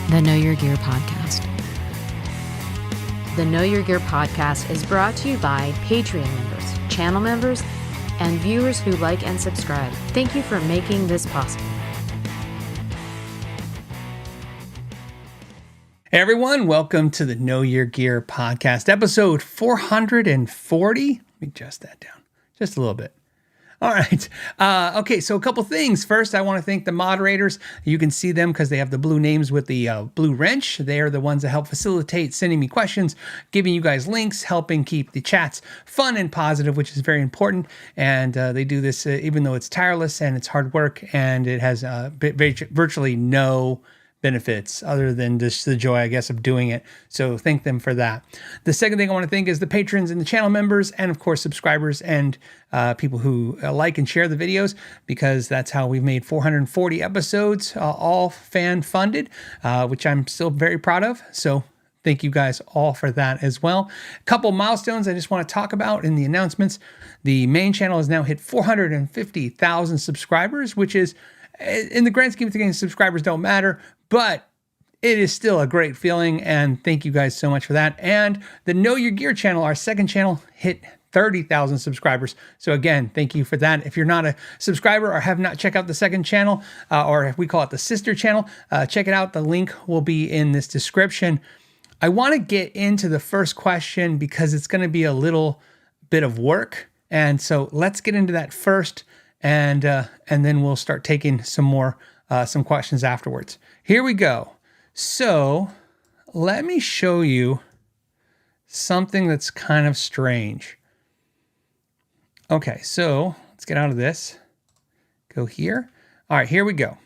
the Know Your Gear podcast. The Know Your Gear podcast is brought to you by Patreon members, channel members, and viewers who like and subscribe. Thank you for making this possible. Hey everyone, welcome to the Know Your Gear podcast, episode 440. Let me adjust that down just a little bit. All right. Okay, so a couple things. First, I want to thank the moderators. You can see them because they have the blue names with the blue wrench. They are the ones that help facilitate sending me questions, giving you guys links, helping keep the chats fun and positive, which is very important. And they do this even though it's tireless and it's hard work, and it has virtually no benefits other than just the joy, I guess, of doing it. So thank them for that. The second thing I want to thank is the patrons and the channel members, and of course subscribers and people who like and share the videos, because that's how we've made 440 episodes, all fan funded, which I'm still very proud of. So thank you guys all for that as well. A couple milestones I just want to talk about in the announcements. The main channel has now hit 450,000 subscribers, which is, in the grand scheme of things, subscribers don't matter, but it is still a great feeling, and thank you guys so much for that. And the Know Your Gear channel, our second channel, hit 30,000 subscribers. So again, thank you for that. If you're not a subscriber or have not checked out the second channel, or we call it the sister channel, check it out. The link will be in this description. I want to get into the first question because it's going to be a little bit of work. And so let's get into that first, and then we'll start taking some questions afterwards. Here we go. So let me show you something that's kind of strange. Okay, so let's get out of this. Go here. All right, here we go.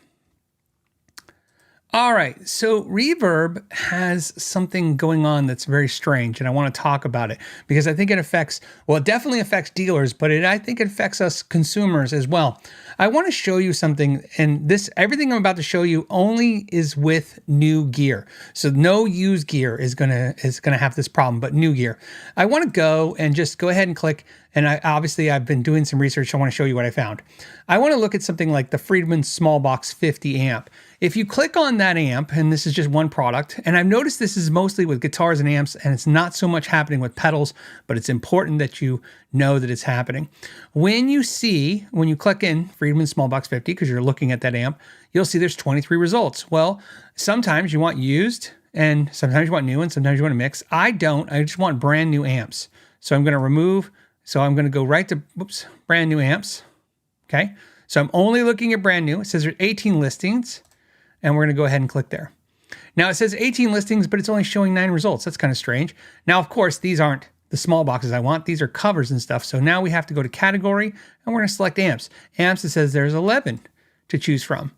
All right, so Reverb has something going on that's very strange, and I want to talk about it because I think it affects, well, it definitely affects dealers, but I think it affects us consumers as well. I want to show you something, and everything I'm about to show you only is with new gear. So no used gear is gonna have this problem, but new gear. I want to go and just go ahead and click, and I've been doing some research. I want to show you what I found. I want to look at something like the Friedman Small Box 50 amp. If you click on that amp, and this is just one product, and I've noticed this is mostly with guitars and amps, and it's not so much happening with pedals, but it's important that you know that it's happening. When you click in Friedman Small Box 50, because you're looking at that amp, you'll see there's 23 results. Well, sometimes you want used, and sometimes you want new, and sometimes you want to mix. I don't. I just want brand new amps. So I'm going to go right to, brand new amps. Okay. So I'm only looking at brand new. It says there's 18 listings, and we're going to go ahead and click there. Now it says 18 listings, but it's only showing 9 results. That's kind of strange. Now, of course, these aren't the small boxes I want. These are covers and stuff. So now we have to go to category, and we're going to select amps. Amps, it says there's 11 to choose from.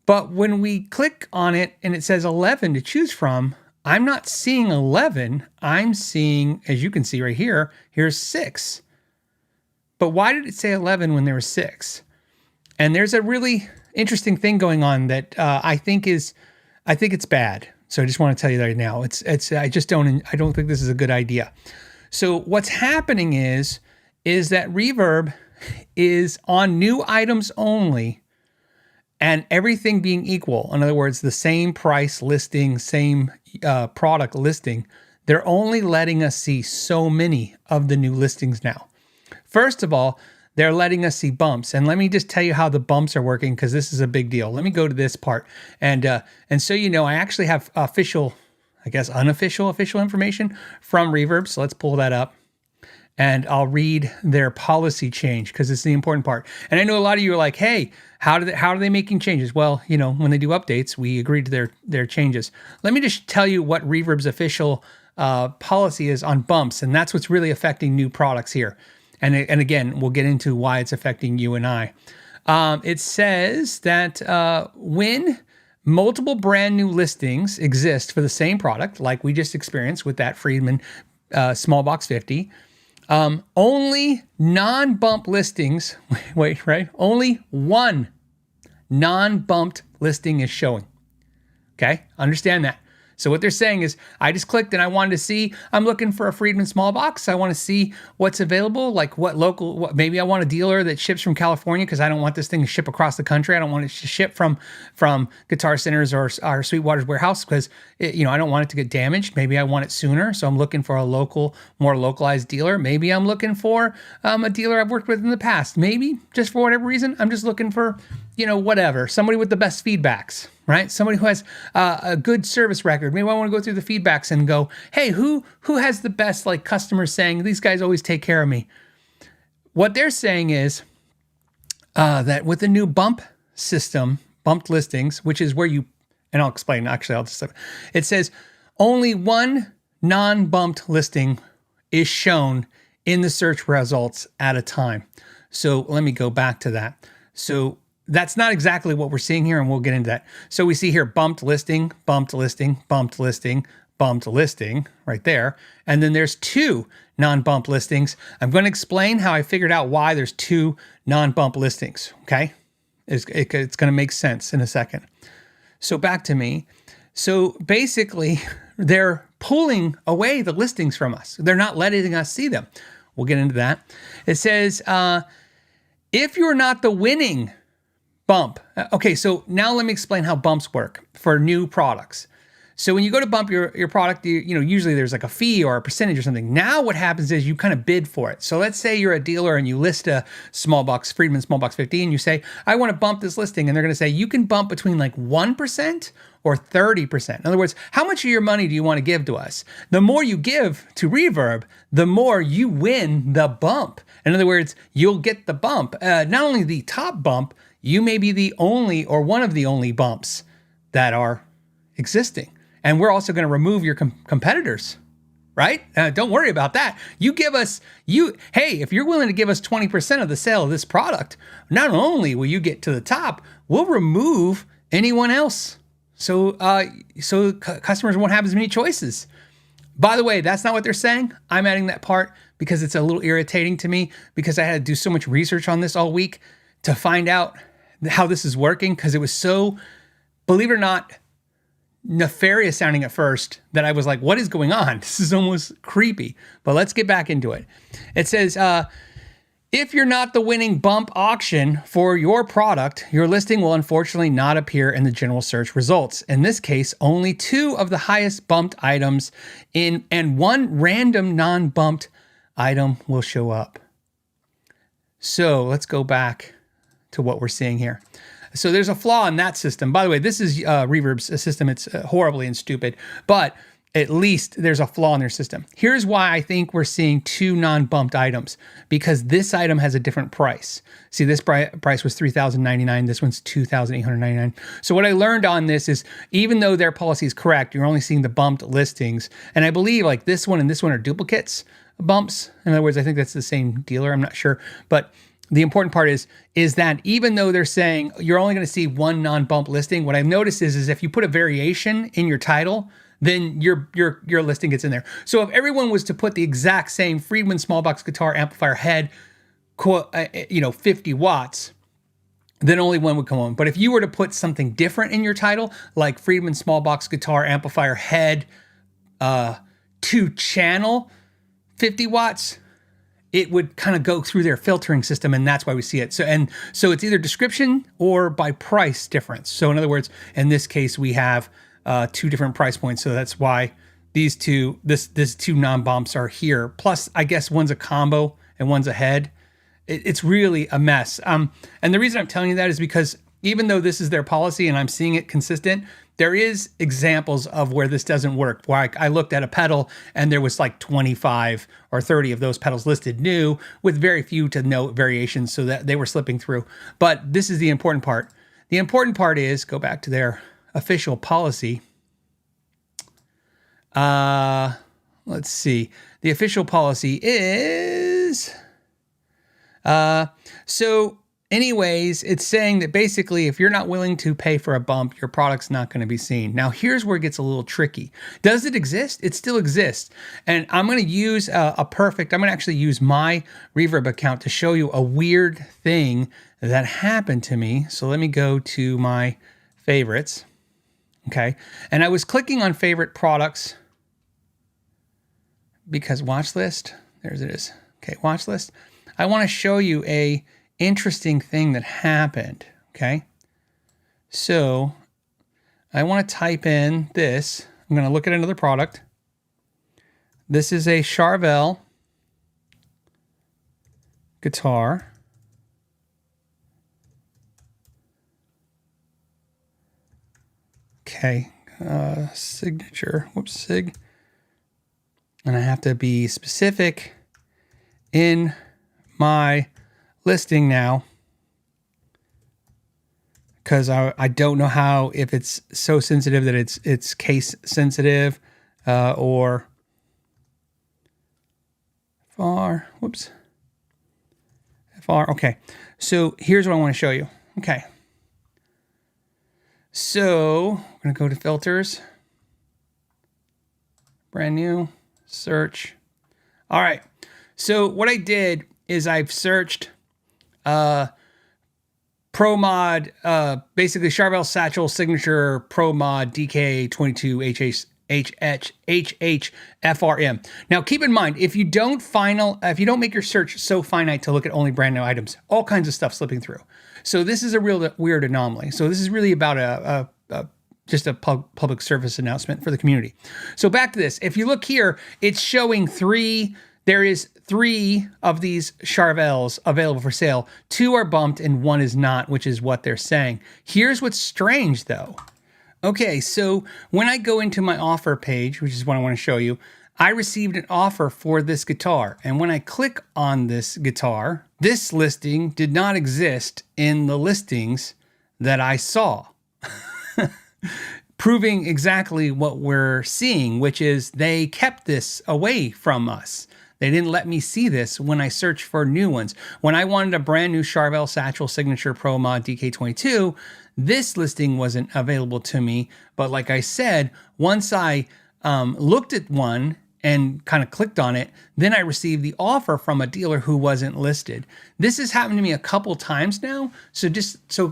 But when we click on it and it says 11 to choose from, I'm not seeing 11. I'm seeing, as you can see right here, here's 6. But why did it say 11 when there was 6? And there's a really interesting thing going on that I think it's bad. So I just want to tell you right now, I don't think this is a good idea. So what's happening is that Reverb is on new items only, and everything being equal. In other words, the same price listing, same product listing. They're only letting us see so many of the new listings now. First of all, they're letting us see bumps. And let me just tell you how the bumps are working, because this is a big deal. Let me go to this part. And so you know, I actually have official, I guess unofficial information from Reverb. So let's pull that up. And I'll read their policy change, because it's the important part. And I know a lot of you are like, hey, how are they making changes? Well, you know, when they do updates, we agree to their changes. Let me just tell you what Reverb's official policy is on bumps. And that's what's really affecting new products here. And again, we'll get into why it's affecting you and I. It says that when multiple brand new listings exist for the same product, like we just experienced with that Friedman Small Box 50, only non-bump listings, only one non-bumped listing is showing. Okay, understand that. So what they're saying is, I just clicked and I wanted to see, I'm looking for a Friedman small box. I want to see what's available, like maybe I want a dealer that ships from California because I don't want this thing to ship across the country. I don't want it to ship from Guitar Center's or Sweetwater's warehouse because, I don't want it to get damaged. Maybe I want it sooner. So I'm looking for a more localized dealer. Maybe I'm looking for a dealer I've worked with in the past. Maybe just for whatever reason, I'm just looking for, whatever, somebody with the best feedbacks, right? Somebody who has a good service record. Maybe I want to go through the feedbacks and go, hey, who has the best, like, customers saying, these guys always take care of me. What they're saying is that with the new bump system, bumped listings, which is where and I'll explain, actually, it says only one non-bumped listing is shown in the search results at a time. So let me go back to that. So that's not exactly what we're seeing here, and we'll get into that. So we see here bumped listing, bumped listing, bumped listing, bumped listing right there. And then there's 2 non-bump listings. I'm going to explain how I figured out why there's 2 non-bump listings, okay? It's going to make sense in a second. So back to me. So basically, they're pulling away the listings from us. They're not letting us see them. We'll get into that. It says, if you're not the winning bump. Okay, so now let me explain how bumps work for new products. So when you go to bump your product, usually there's like a fee or a percentage or something. Now what happens is you kind of bid for it. So let's say you're a dealer and you list a Friedman small box 50, and you say, I want to bump this listing. And they're going to say, you can bump between like 1% or 30%. In other words, how much of your money do you want to give to us? The more you give to Reverb, the more you win the bump. In other words, you'll get the bump. Not only the top bump, you may be the only or one of the only bumps that are existing. And we're also going to remove your competitors, right? Don't worry about that. Hey, if you're willing to give us 20% of the sale of this product, not only will you get to the top, we'll remove anyone else. So customers won't have as many choices. By the way, that's not what they're saying. I'm adding that part because it's a little irritating to me because I had to do so much research on this all week to find out how this is working, because it was so, believe it or not, nefarious sounding at first that I was like, what is going on? This is almost creepy. But let's get back into it. It says, if you're not the winning bump auction for your product, your listing will unfortunately not appear in the general search results. In this case, only 2 of the highest bumped items and 1 random non-bumped item will show up. So let's go back to what we're seeing here. So there's a flaw in that system. By the way, this is Reverb's system. It's horribly and stupid, but at least there's a flaw in their system. Here's why I think we're seeing 2 non-bumped items, because this item has a different price. See, this price was $3,099. This one's $2,899. So what I learned on this is, even though their policy is correct, you're only seeing the bumped listings. And I believe like this one and this one are duplicates bumps. In other words, I think that's the same dealer. I'm not sure, but the important part is that even though they're saying you're only going to see 1 non-bump listing, what I've noticed is if you put a variation in your title, then your listing gets in there. So if everyone was to put the exact same Friedman small box guitar amplifier head, 50 watts, then only 1 would come on. But if you were to put something different in your title, like Friedman small box guitar amplifier head, 2-channel, 50 watts, it would kind of go through their filtering system, and that's why we see it. So it's either description or by price difference. So in other words, in this case, we have 2 different price points. So that's why these 2 non-bumps are here. Plus, I guess one's a combo and one's a head. It's really a mess. And the reason I'm telling you that is because even though this is their policy and I'm seeing it consistent, there is examples of where this doesn't work, where I looked at a pedal and there was like 25 or 30 of those pedals listed new with very few to no variations, so that they were slipping through. But this is the important part. The important part is, go back to their official policy. Let's see. The official policy is, anyways, it's saying that basically if you're not willing to pay for a bump, your product's not going to be seen. Now, here's where it gets a little tricky. Does it exist? It still exists. And I'm going to use I'm going to actually use my Reverb account to show you a weird thing that happened to me. So let me go to my favorites. Okay. And I was clicking on favorite products because watch list, there's it is. Okay, watch list. I want to show you a interesting thing that happened. Okay. So I want to type in this. I'm going to look at another product. This is a Charvel guitar. Okay, signature, whoops, sig. And I have to be specific in my listing now because I don't know how, if it's so sensitive that it's case sensitive or far, whoops, far. Okay, so here's what I want to show you. Okay. So I'm going to go to filters, brand new, search. All right. So what I did is I've searched Pro Mod, basically Charvel Satchel Signature Pro Mod DK22 HHFRM. Now keep in mind, if you don't make your search so finite to look at only brand new items, all kinds of stuff slipping through. So this is a real weird anomaly. So this is really about just a public service announcement for the community. So back to this. If you look here, it's showing there is 3 of these Charvels available for sale. 2 are bumped and 1 is not, which is what they're saying. Here's what's strange though. Okay, so when I go into my offer page, which is what I want to show you, I received an offer for this guitar. And when I click on this guitar, this listing did not exist in the listings that I saw. Proving exactly what we're seeing, which is they kept this away from us. They didn't let me see this when I searched for new ones. When I wanted a brand new Charvel Satchel Signature Pro Mod DK22, this listing wasn't available to me. But like I said, once I looked at one and kind of clicked on it, then I received the offer from a dealer who wasn't listed. This has happened to me a couple times now. So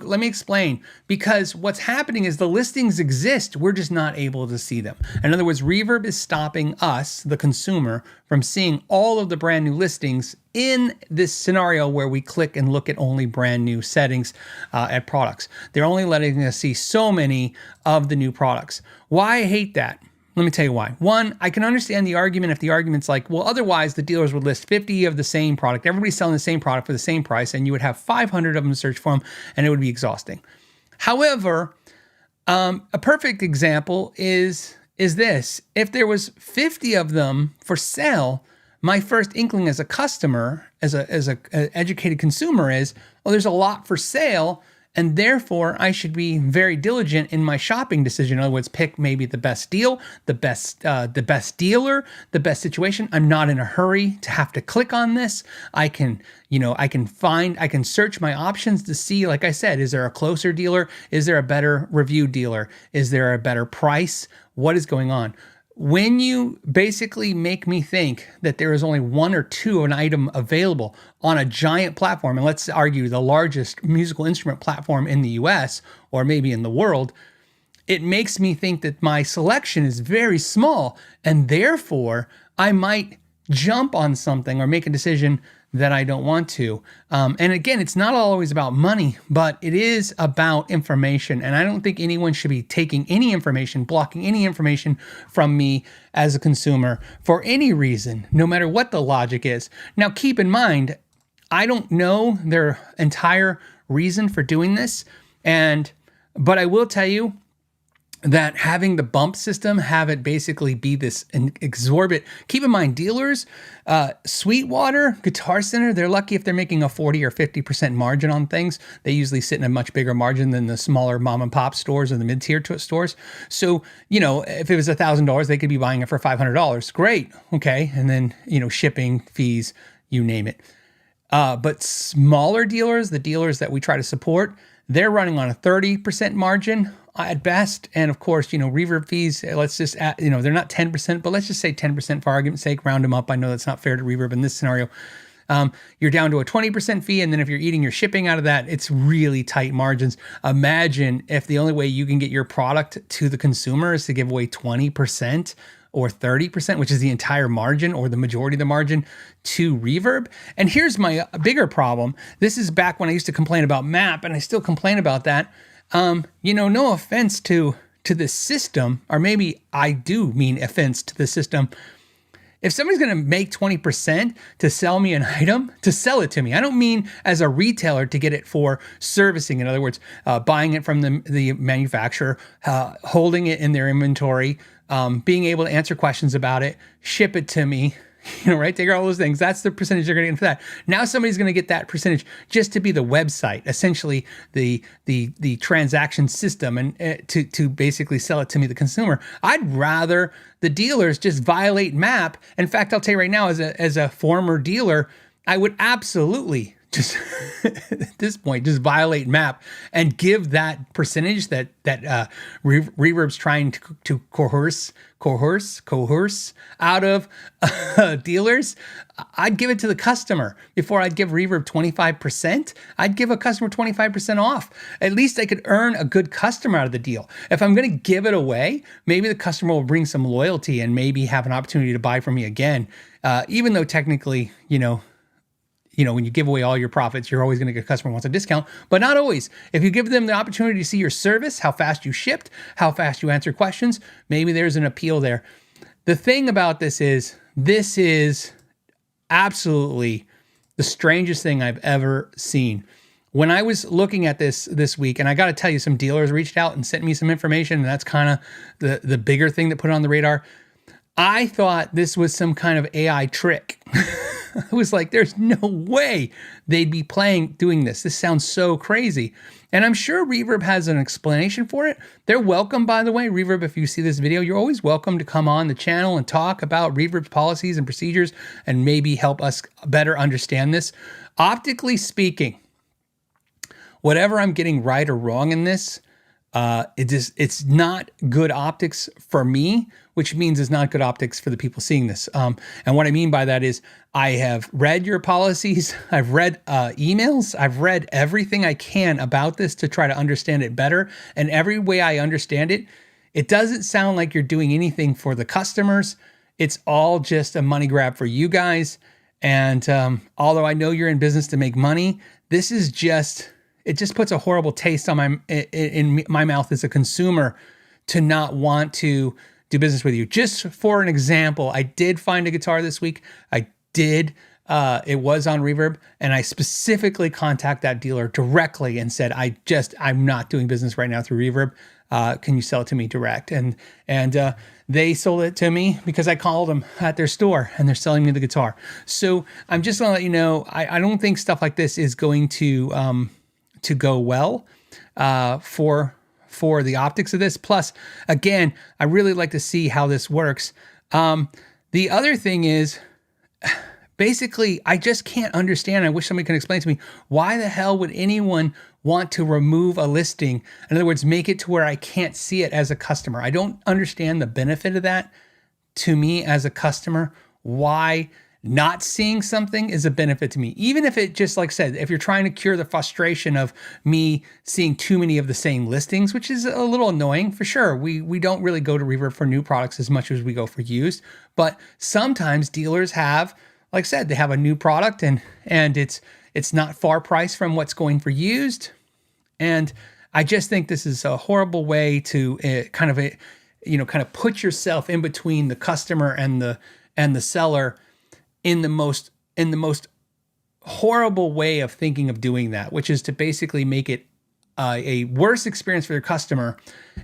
let me explain, because what's happening is the listings exist. We're just not able to see them. In other words, Reverb is stopping us, the consumer, from seeing all of the brand new listings in this scenario where we click and look at only brand new settings at products. They're only letting us see so many of the new products. Why I hate that? Let me tell you why. One, I can understand the argument if the argument's like, well, otherwise the dealers would list 50 of the same product. Everybody's selling the same product for the same price, and you would have 500 of them to search for them, and it would be exhausting. However, a perfect example is this. If there was 50 of them for sale, my first inkling as a customer, as an educated consumer is, well, there's a lot for sale, and therefore I should be very diligent in my shopping decision. In other words, pick maybe the best deal, the best dealer, the best situation. I'm not in a hurry to have to click on this. I can search my options to see, like I said, is there a closer dealer? Is there a better review dealer? Is there a better price? What is going on? When you basically make me think that there is only 1 or 2 of an item available on a giant platform, and let's argue the largest musical instrument platform in the US or maybe in the world, it makes me think that my selection is very small, and therefore I might jump on something or make a decision that I don't want to. And again, it's not always about money, but it is about information. And I don't think anyone should be taking any information, blocking any information from me as a consumer for any reason, no matter what the logic is. Now, keep in mind, I don't know their entire reason for doing this. But I will tell you that having the bump system, have it basically be this exorbitant. Keep in mind, dealers, Sweetwater, Guitar Center, they're lucky if they're making a 40 or 50% margin on things. They usually sit in a much bigger margin than the smaller mom and pop stores or the mid-tier stores. So, if it was $1,000, they could be buying it for $500. Great. Okay. And then, shipping, fees, you name it. But smaller dealers, the dealers that we try to support, they're running on a 30% margin at best. And of course, reverb fees, let's just add, they're not 10%, but let's just say 10% for argument's sake, round them up. I know that's not fair to reverb in this scenario. you're down to a 20% fee. And then if you're eating your shipping out of that, it's really tight margins. Imagine if the only way you can get your product to the consumer is to give away 20% or 30%, which is the entire margin or the majority of the margin to Reverb. And here's my bigger problem. This is back when I used to complain about MAP, and I still complain about that. No offense to the system, or maybe I do mean offense to the system. If somebody's going to make 20% to sell me an item, to sell it to me, I don't mean as a retailer to get it for servicing. In other words, buying it from the manufacturer, holding it in their inventory, being able to answer questions about it, ship it to me, right? Take all those things. That's the percentage they're going to get for that. Now somebody's going to get that percentage just to be the website, essentially the transaction system, and to basically sell it to me, the consumer. I'd rather the dealers just violate MAP. In fact, I'll tell you right now, as a former dealer, I would absolutely just at this point just violate MAP and give that percentage that Reverb's trying to coerce out of dealers. I'd give it to the customer before I'd give Reverb 25%. I'd give a customer 25% off. At least I could earn a good customer out of the deal. If I'm going to give it away, maybe the customer will bring some loyalty and maybe have an opportunity to buy from me again. Even though technically, when you give away all your profits, you're always going to get a customer who wants a discount, but not always. If you give them the opportunity to see your service, how fast you shipped, how fast you answer questions, maybe there's an appeal there. The thing about this is absolutely the strangest thing I've ever seen. When I was looking at this week, and I got to tell you, some dealers reached out and sent me some information, and that's kind of the bigger thing that put it on the radar. I thought this was some kind of AI trick. I was like, there's no way they'd be doing this. This sounds so crazy. And I'm sure Reverb has an explanation for it. They're welcome, by the way. Reverb, if you see this video, you're always welcome to come on the channel and talk about Reverb's policies and procedures and maybe help us better understand this. Optically speaking, whatever I'm getting right or wrong in this, it's not good optics for me, which means it's not good optics for the people seeing this. And what I mean by that is I have read your policies, I've read emails, I've read everything I can about this to try to understand it better. And every way I understand it, it doesn't sound like you're doing anything for the customers. It's all just a money grab for you guys. And although I know you're in business to make money, this is it just puts a horrible taste on in my mouth as a consumer to not want to do business with you. Just for an example, I did find a guitar this week. It was on Reverb, and I specifically contact that dealer directly and said, I'm not doing business right now through Reverb. Can you sell it to me direct? And they sold it to me because I called them at their store and they're selling me the guitar. So I'm just gonna let you know, I don't think stuff like this is going to go well for the optics of this. Plus, again, I really like to see how this works. The other thing is, basically, I just can't understand. I wish somebody could explain to me, why the hell would anyone want to remove a listing? In other words, make it to where I can't see it as a customer. I don't understand the benefit of that to me as a customer. Why not seeing something is a benefit to me. Even if it just, like I said, if you're trying to cure the frustration of me seeing too many of the same listings, which is a little annoying for sure. We don't really go to Reverb for new products as much as we go for used, but sometimes dealers have, like I said, they have a new product and it's not far priced from what's going for used. And I just think this is a horrible way to kind of put yourself in between the customer and the seller in the most horrible way of thinking of doing that, which is to basically make it a worse experience for your customer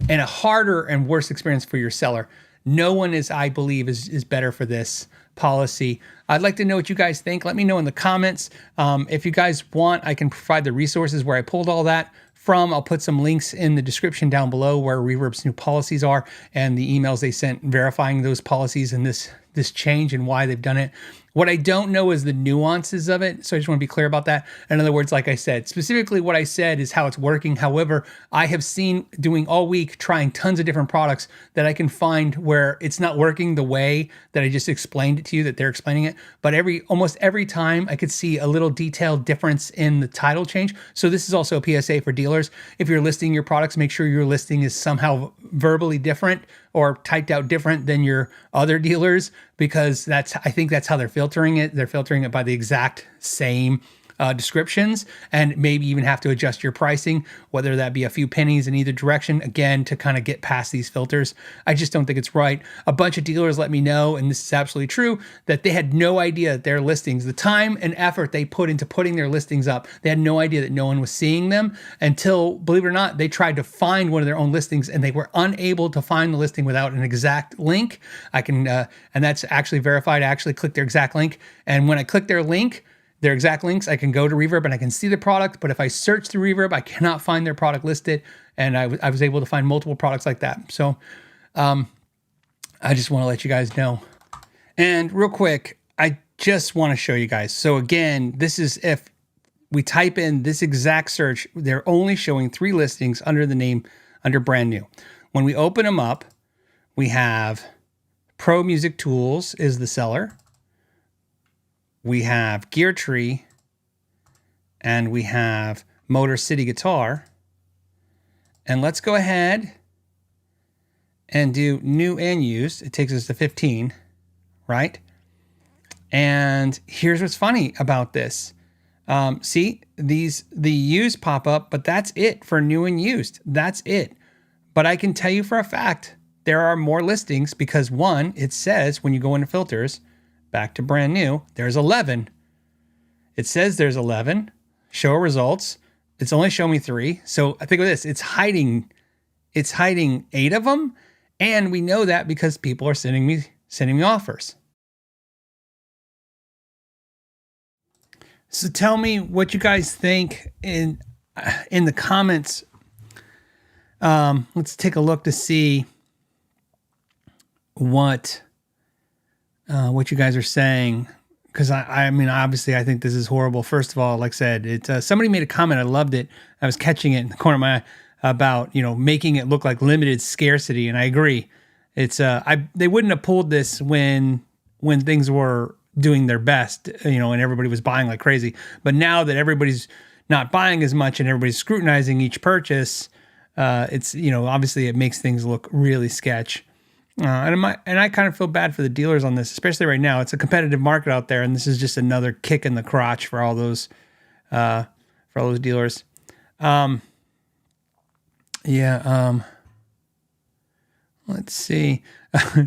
and a harder and worse experience for your seller. No one I believe is better for this policy. I'd like to know what you guys think. Let me know in the comments. If you guys want, I can provide the resources where I pulled all that from. I'll put some links in the description down below where Reverb's new policies are and the emails they sent verifying those policies and this this change and why they've done it. What I don't know is the nuances of it. So I just want to be clear about that. In other words, like I said, specifically what I said is how it's working. However, I have seen doing all week, trying tons of different products that I can find where it's not working the way that I just explained it to you, that they're explaining it. But almost every time I could see a little detailed difference in the title change. So this is also a PSA for dealers. If you're listing your products, make sure your listing is somehow verbally different or typed out different than your other dealers, because I think that's how they're filtering it. They're filtering it by the exact same descriptions, and maybe even have to adjust your pricing, whether that be a few pennies in either direction, again, to kind of get past these filters. I just don't think it's right. A bunch of dealers let me know, and this is absolutely true, that they had no idea that their listings, the time and effort they put into putting their listings up, they had no idea that no one was seeing them until, believe it or not, they tried to find one of their own listings and they were unable to find the listing without an exact link. And that's actually verified. I actually clicked their exact link, and when I click their exact links, I can go to Reverb and I can see the product. But if I search through Reverb, I cannot find their product listed. And I was able to find multiple products like that. So I just want to let you guys know. And real quick, I just want to show you guys. So again, this is if we type in this exact search, they're only showing 3 listings under the name, under brand new. When we open them up, we have Pro Music Tools is the seller. We have Gear Tree, and we have Motor City Guitar. And let's go ahead and do new and used. It takes us to 15, right? And here's what's funny about this. See, the used pop up, but that's it for new and used. That's it. But I can tell you for a fact, there are more listings because one, it says when you go into filters, back to brand new, there's 11. It says there's 11. Show results. It's only showing me 3. So I think of this, it's hiding 8 of them. And we know that because people are sending me offers. So tell me what you guys think in the comments. Let's take a look to see what you guys are saying, because I mean, obviously, I think this is horrible. First of all, like I said, somebody made a comment. I loved it. I was catching it in the corner of my eye about, making it look like limited scarcity, and I agree. It's they wouldn't have pulled this when things were doing their best, and everybody was buying like crazy. But now that everybody's not buying as much and everybody's scrutinizing each purchase, it's obviously it makes things look really sketch. And I kind of feel bad for the dealers on this, especially right now. It's a competitive market out there, and this is just another kick in the crotch for all those dealers. Let's see.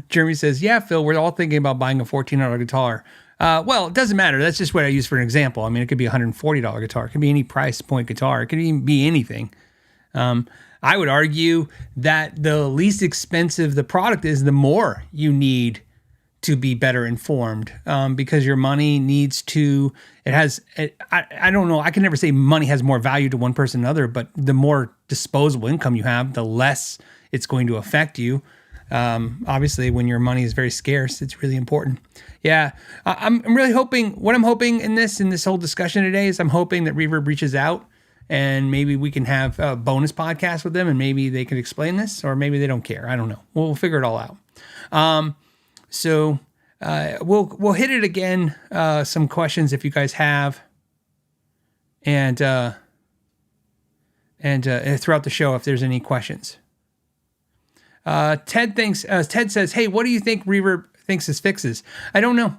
Jeremy says, "Yeah, Phil, we're all thinking about buying a $1,400 guitar." Well, it doesn't matter. That's just what I use for an example. I mean, it could be a $140 guitar. It could be any price point guitar. It could even be anything. I would argue that the least expensive the product is, the more you need to be better informed, because your money needs to, I don't know, I can never say money has more value to one person than another, but the more disposable income you have, the less it's going to affect you. Obviously, when your money is very scarce, it's really important. Yeah, I'm really hoping, what I'm hoping in this whole discussion today is I'm hoping that Reverb reaches out and maybe we can have a bonus podcast with them, and maybe they can explain this, or maybe they don't care. I don't know. We'll figure it all out. So we'll hit it again. Some questions if you guys have, and throughout the show if there's any questions. Ted says, "Hey, what do you think Reverb thinks this fixes?" I don't know.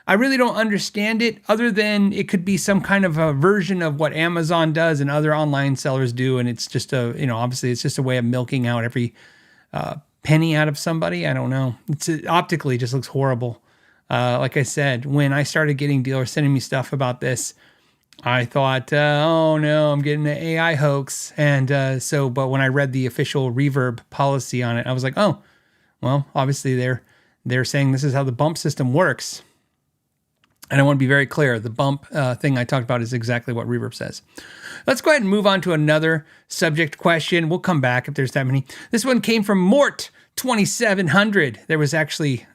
I really don't understand it, other than it could be some kind of a version of what Amazon does and other online sellers do. And it's just obviously it's just a way of milking out every penny out of somebody. I don't know. Optically, it just looks horrible. Like I said, when I started getting dealers sending me stuff about this, I thought, oh no, I'm getting an AI hoax. And but when I read the official Reverb policy on it, I was like, oh, well, obviously they're saying this is how the bump system works. And I want to be very clear, the bump thing I talked about is exactly what Reverb says. Let's go ahead and move on to another subject question. We'll come back if there's that many. This one came from Mort 2700. There was actually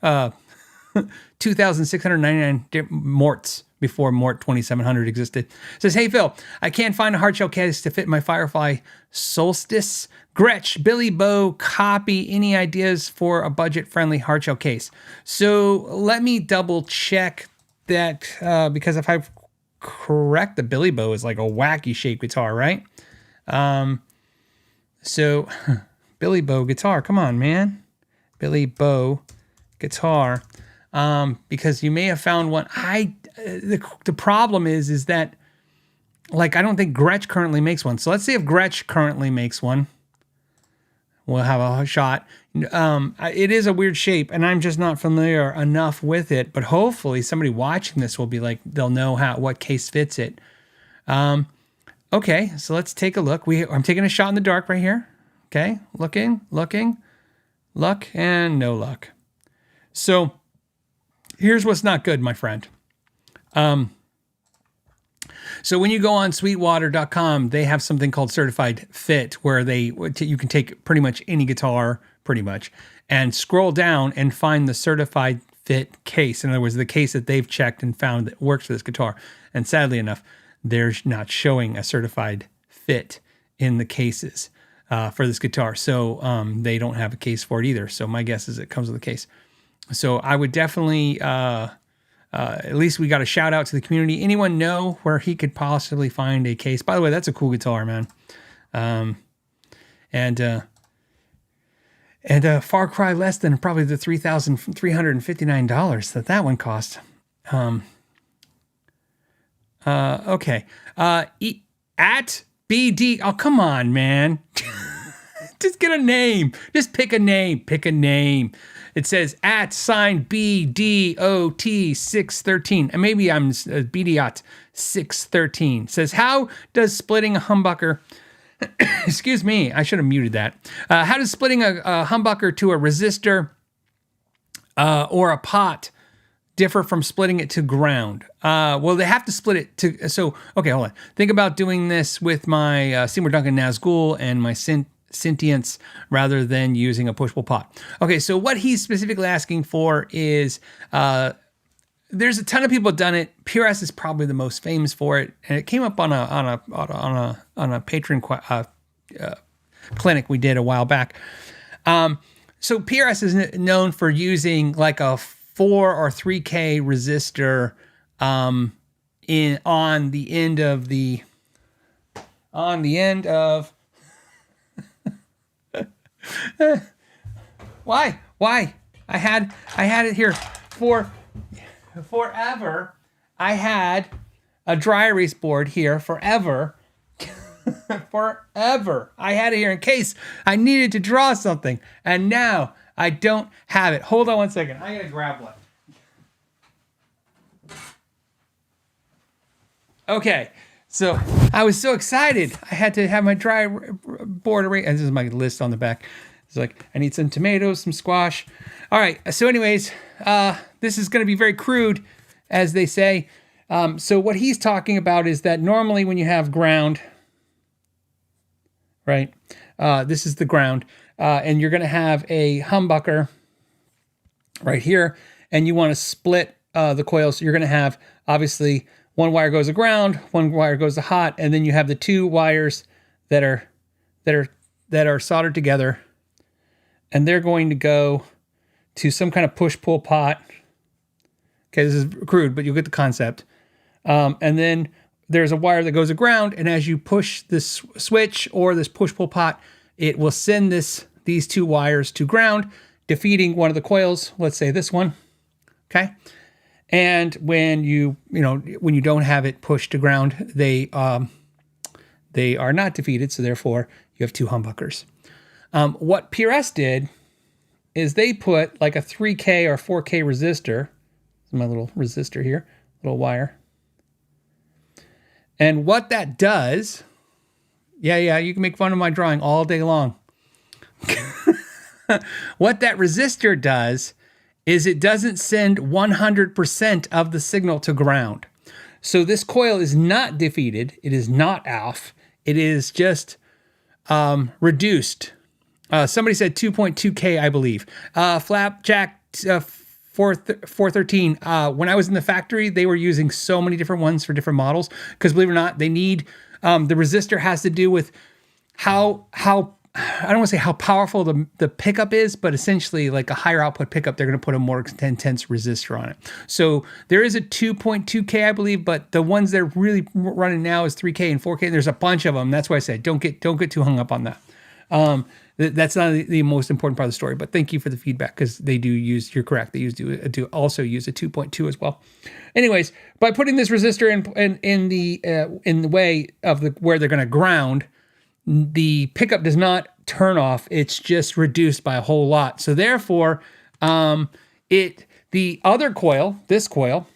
2,699 morts before Mort 2700 existed. It says, hey, Phil, I can't find a hardshell case to fit my Firefly Solstice. Gretsch, Billy Bow, copy. Any ideas for a budget-friendly hardshell case? So let me double check that because if I'm correct, the Billy Bow is like a wacky shaped guitar, right? So Billy Bow guitar, come on, man. Billy Bow guitar. Because you may have found one. The problem is that, like, I don't think Gretsch currently makes one. So let's see if Gretsch currently makes one. We'll have a shot. It is a weird shape, and I'm just not familiar enough with it. But hopefully, somebody watching this will be like, they'll know what case fits it. Okay, so let's take a look. I'm taking a shot in the dark right here. Okay, looking, luck, and no luck. So here's what's not good, my friend. So when you go on Sweetwater.com, they have something called Certified Fit, where you can take pretty much any guitar, and scroll down and find the Certified Fit case. In other words, the case that they've checked and found that works for this guitar. And sadly enough, they're not showing a Certified Fit in the cases for this guitar. So they don't have a case for it either. So my guess is it comes with a case. So I would definitely... at least we got a shout out to the community. Anyone know where he could possibly find a case? By the way, that's a cool guitar, man. And far cry less than probably the $3,359 that one cost. Okay. At BD. Oh, come on, man. Just get a name. Just pick a name. It says at sign BDOT 613. And maybe I'm BDOT 613. It says, how does splitting a humbucker, excuse me, I should have muted that. How does splitting a humbucker to a resistor or a pot differ from splitting it to ground? Well, they have to split it to, so, okay, hold on. Think about doing this with my Seymour Duncan Nazgul and my Sentience rather than using a push-pull pot. Okay, so what he's specifically asking for is there's a ton of people done it. PRS is probably the most famous for it, and it came up on a Patreon clinic we did a while back. So PRS is known for using like a 4 or 3K resistor on the end of Why? I had it here forever. I had a dry erase board here forever. Forever. I had it here in case I needed to draw something. And now I don't have it. Hold on one second. I gotta grab one. Okay. So I was so excited. I had to have my dry board erase. And this is my list on the back. It's like, I need some tomatoes, some squash. All right. So anyways, this is going to be very crude, as they say. So what he's talking about is that normally when you have ground, right? This is the ground. And you're going to have a humbucker right here. And you want to split the coils. So you're going to have, obviously, one wire goes to ground, one wire goes to hot, and then you have the two wires that are soldered together, and they're going to go to some kind of push-pull pot. Okay, this is crude, but you'll get the concept. And then there's a wire that goes to ground, and as you push this switch or this push-pull pot, it will send these two wires to ground, defeating one of the coils. Let's say this one. Okay. And when you don't have it pushed to ground, they are not defeated. So therefore, you have two humbuckers. What PRS did is they put like a 3K or 4K resistor. This is my little resistor here, little wire. And what that does, yeah, you can make fun of my drawing all day long. What that resistor does is it doesn't send 100% of the signal to ground. So this coil is not defeated. It is not off. It is just Reduced. Somebody said 2.2K, I believe. Flapjack 413. When I was in the factory, they were using so many different ones for different models because, believe it or not, they need the resistor has to do with how I don't want to say how powerful the pickup is, but essentially like a higher output pickup, they're going to put a more intense resistor on it. So there is a 2.2K, I believe, but the ones they're really running now is 3K and 4K. There's a bunch of them. That's why I said don't get too hung up on that. That's not the most important part of the story, but thank you for the feedback because they do use. You're correct. They do also use a 2.2 as well. Anyways, by putting this resistor in the way of where they're going to ground, the pickup does not turn off. It's just reduced by a whole lot. So therefore, the other coil, this coil,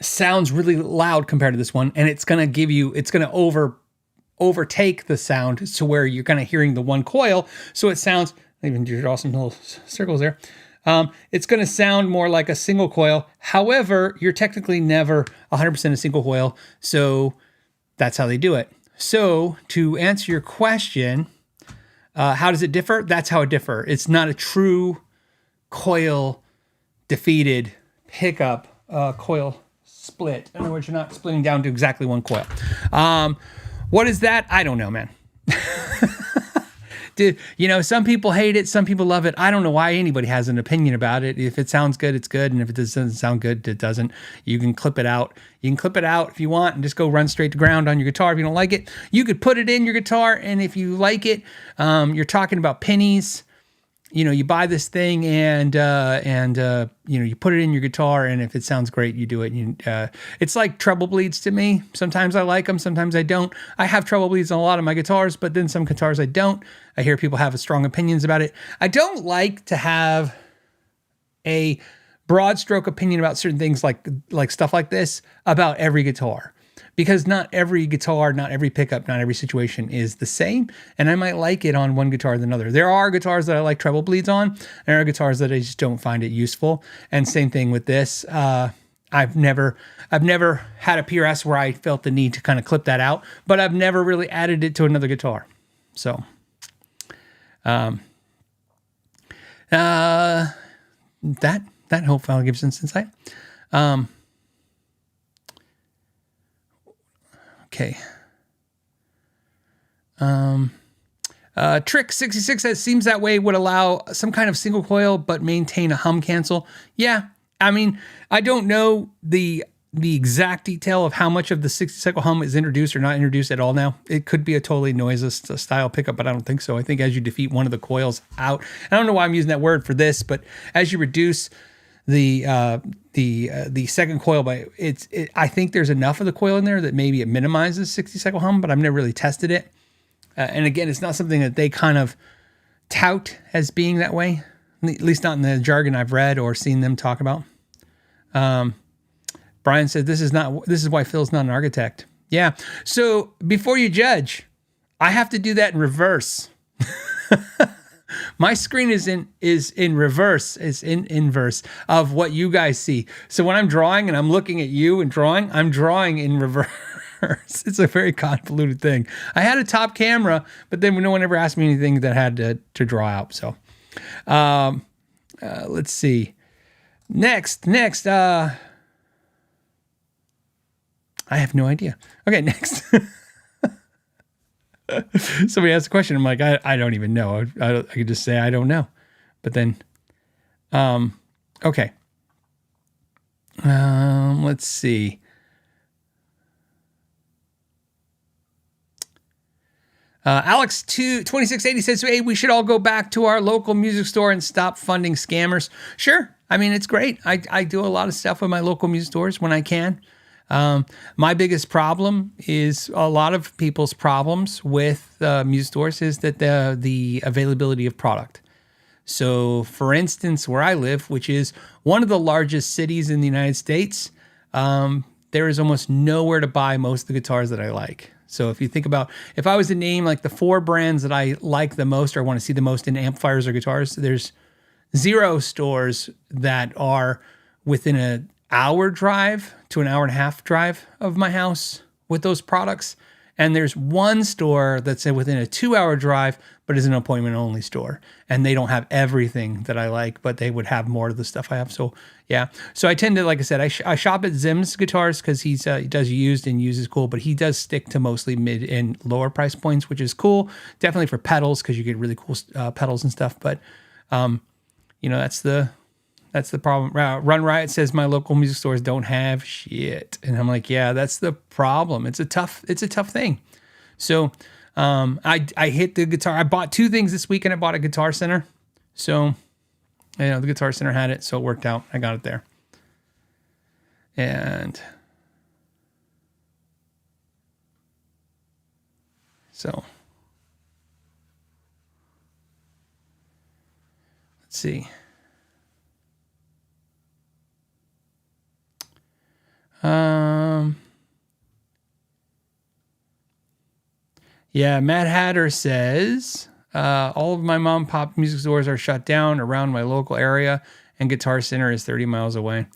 sounds really loud compared to this one, and it's going to overtake the sound to where you're kind of hearing the one coil. So it sounds, even draw some little circles there. It's going to sound more like a single coil. However, you're technically never 100% a single coil. So that's how they do it. So to answer your question, how does it differ? That's how it differs. It's not a true coil defeated pickup coil split. In other words, you're not splitting down to exactly one coil. What is that? I don't know, man. Some people hate it. Some people love it. I don't know why anybody has an opinion about it. If it sounds good, it's good. And if it doesn't sound good, it doesn't. You can clip it out. You can clip it out if you want and just go run straight to ground on your guitar. If you don't like it, you could put it in your guitar. And if you like it, you're talking about pennies. You buy this thing and you put it in your guitar, and if it sounds great, you do it. It's like treble bleeds to me. Sometimes I like them, sometimes I don't. I have treble bleeds on a lot of my guitars, but then some guitars I don't. I hear people have strong opinions about it. I don't like to have a broad stroke opinion about certain things like stuff like this about every guitar. Because not every guitar, not every pickup, not every situation is the same. And I might like it on one guitar than another. There are guitars that I like treble bleeds on. And there are guitars that I just don't find it useful. And same thing with this. I've never had a PRS where I felt the need to kind of clip that out. But I've never really added it to another guitar. So, that hopefully gives some insight. Okay. Trick 66 says seems that way would allow some kind of single coil but maintain a hum cancel. Yeah, I mean, I don't know the exact detail of how much of the 60 cycle hum is introduced or not introduced at all now. It could be a totally noiseless style pickup, but I don't think so. I think as you defeat one of the coils out, I don't know why I'm using that word for this, but as you reduce the second coil I think there's enough of the coil in there that maybe it minimizes 60 cycle hum, but I've never really tested it. And again, it's not something that they kind of tout as being that way, at least not in the jargon I've read or seen them talk about. Brian said, this is why Phil's not an architect. Yeah. So before you judge, I have to do that in reverse. My screen is in reverse. It's in inverse of what you guys see. So when I'm drawing and I'm looking at you and drawing, I'm drawing in reverse. It's a very convoluted thing. I had a top camera, but then no one ever asked me anything that had to draw out. So let's see. Next. I have no idea. Okay, next. Somebody asked a question. I'm like, I don't even know. I could just say I don't know. But then, okay. Let's see. Alex 2680 says, hey, we should all go back to our local music store and stop funding scammers. Sure. I mean, it's great. I do a lot of stuff with my local music stores when I can. My biggest problem is a lot of people's problems with music stores is that the availability of product. So for instance, where I live, which is one of the largest cities in the United States, there is almost nowhere to buy most of the guitars that I like. So if you think about, if I was to name like the 4 brands that I like the most or want to see the most in amplifiers or guitars, there's 0 stores that are within an hour drive to an hour and a half drive of my house with those products. And there's one store that's within a 2-hour drive, but is an appointment only store. And they don't have everything that I like, but they would have more of the stuff I have. So yeah. So I tend to, like I said, I shop at Zim's Guitars because he does used, and used is cool, but he does stick to mostly mid and lower price points, which is cool. Definitely for pedals, because you get really cool pedals and stuff. But, that's the problem. Run Riot says my local music stores don't have shit. And I'm like, yeah, that's the problem. It's a tough thing. So I hit the guitar. I bought 2 things this weekend. I bought a Guitar Center. So, the Guitar Center had it, so it worked out. I got it there. And so let's see. Yeah, Matt Hatter says, all of my mom and pop music stores are shut down around my local area, and Guitar Center is 30 miles away.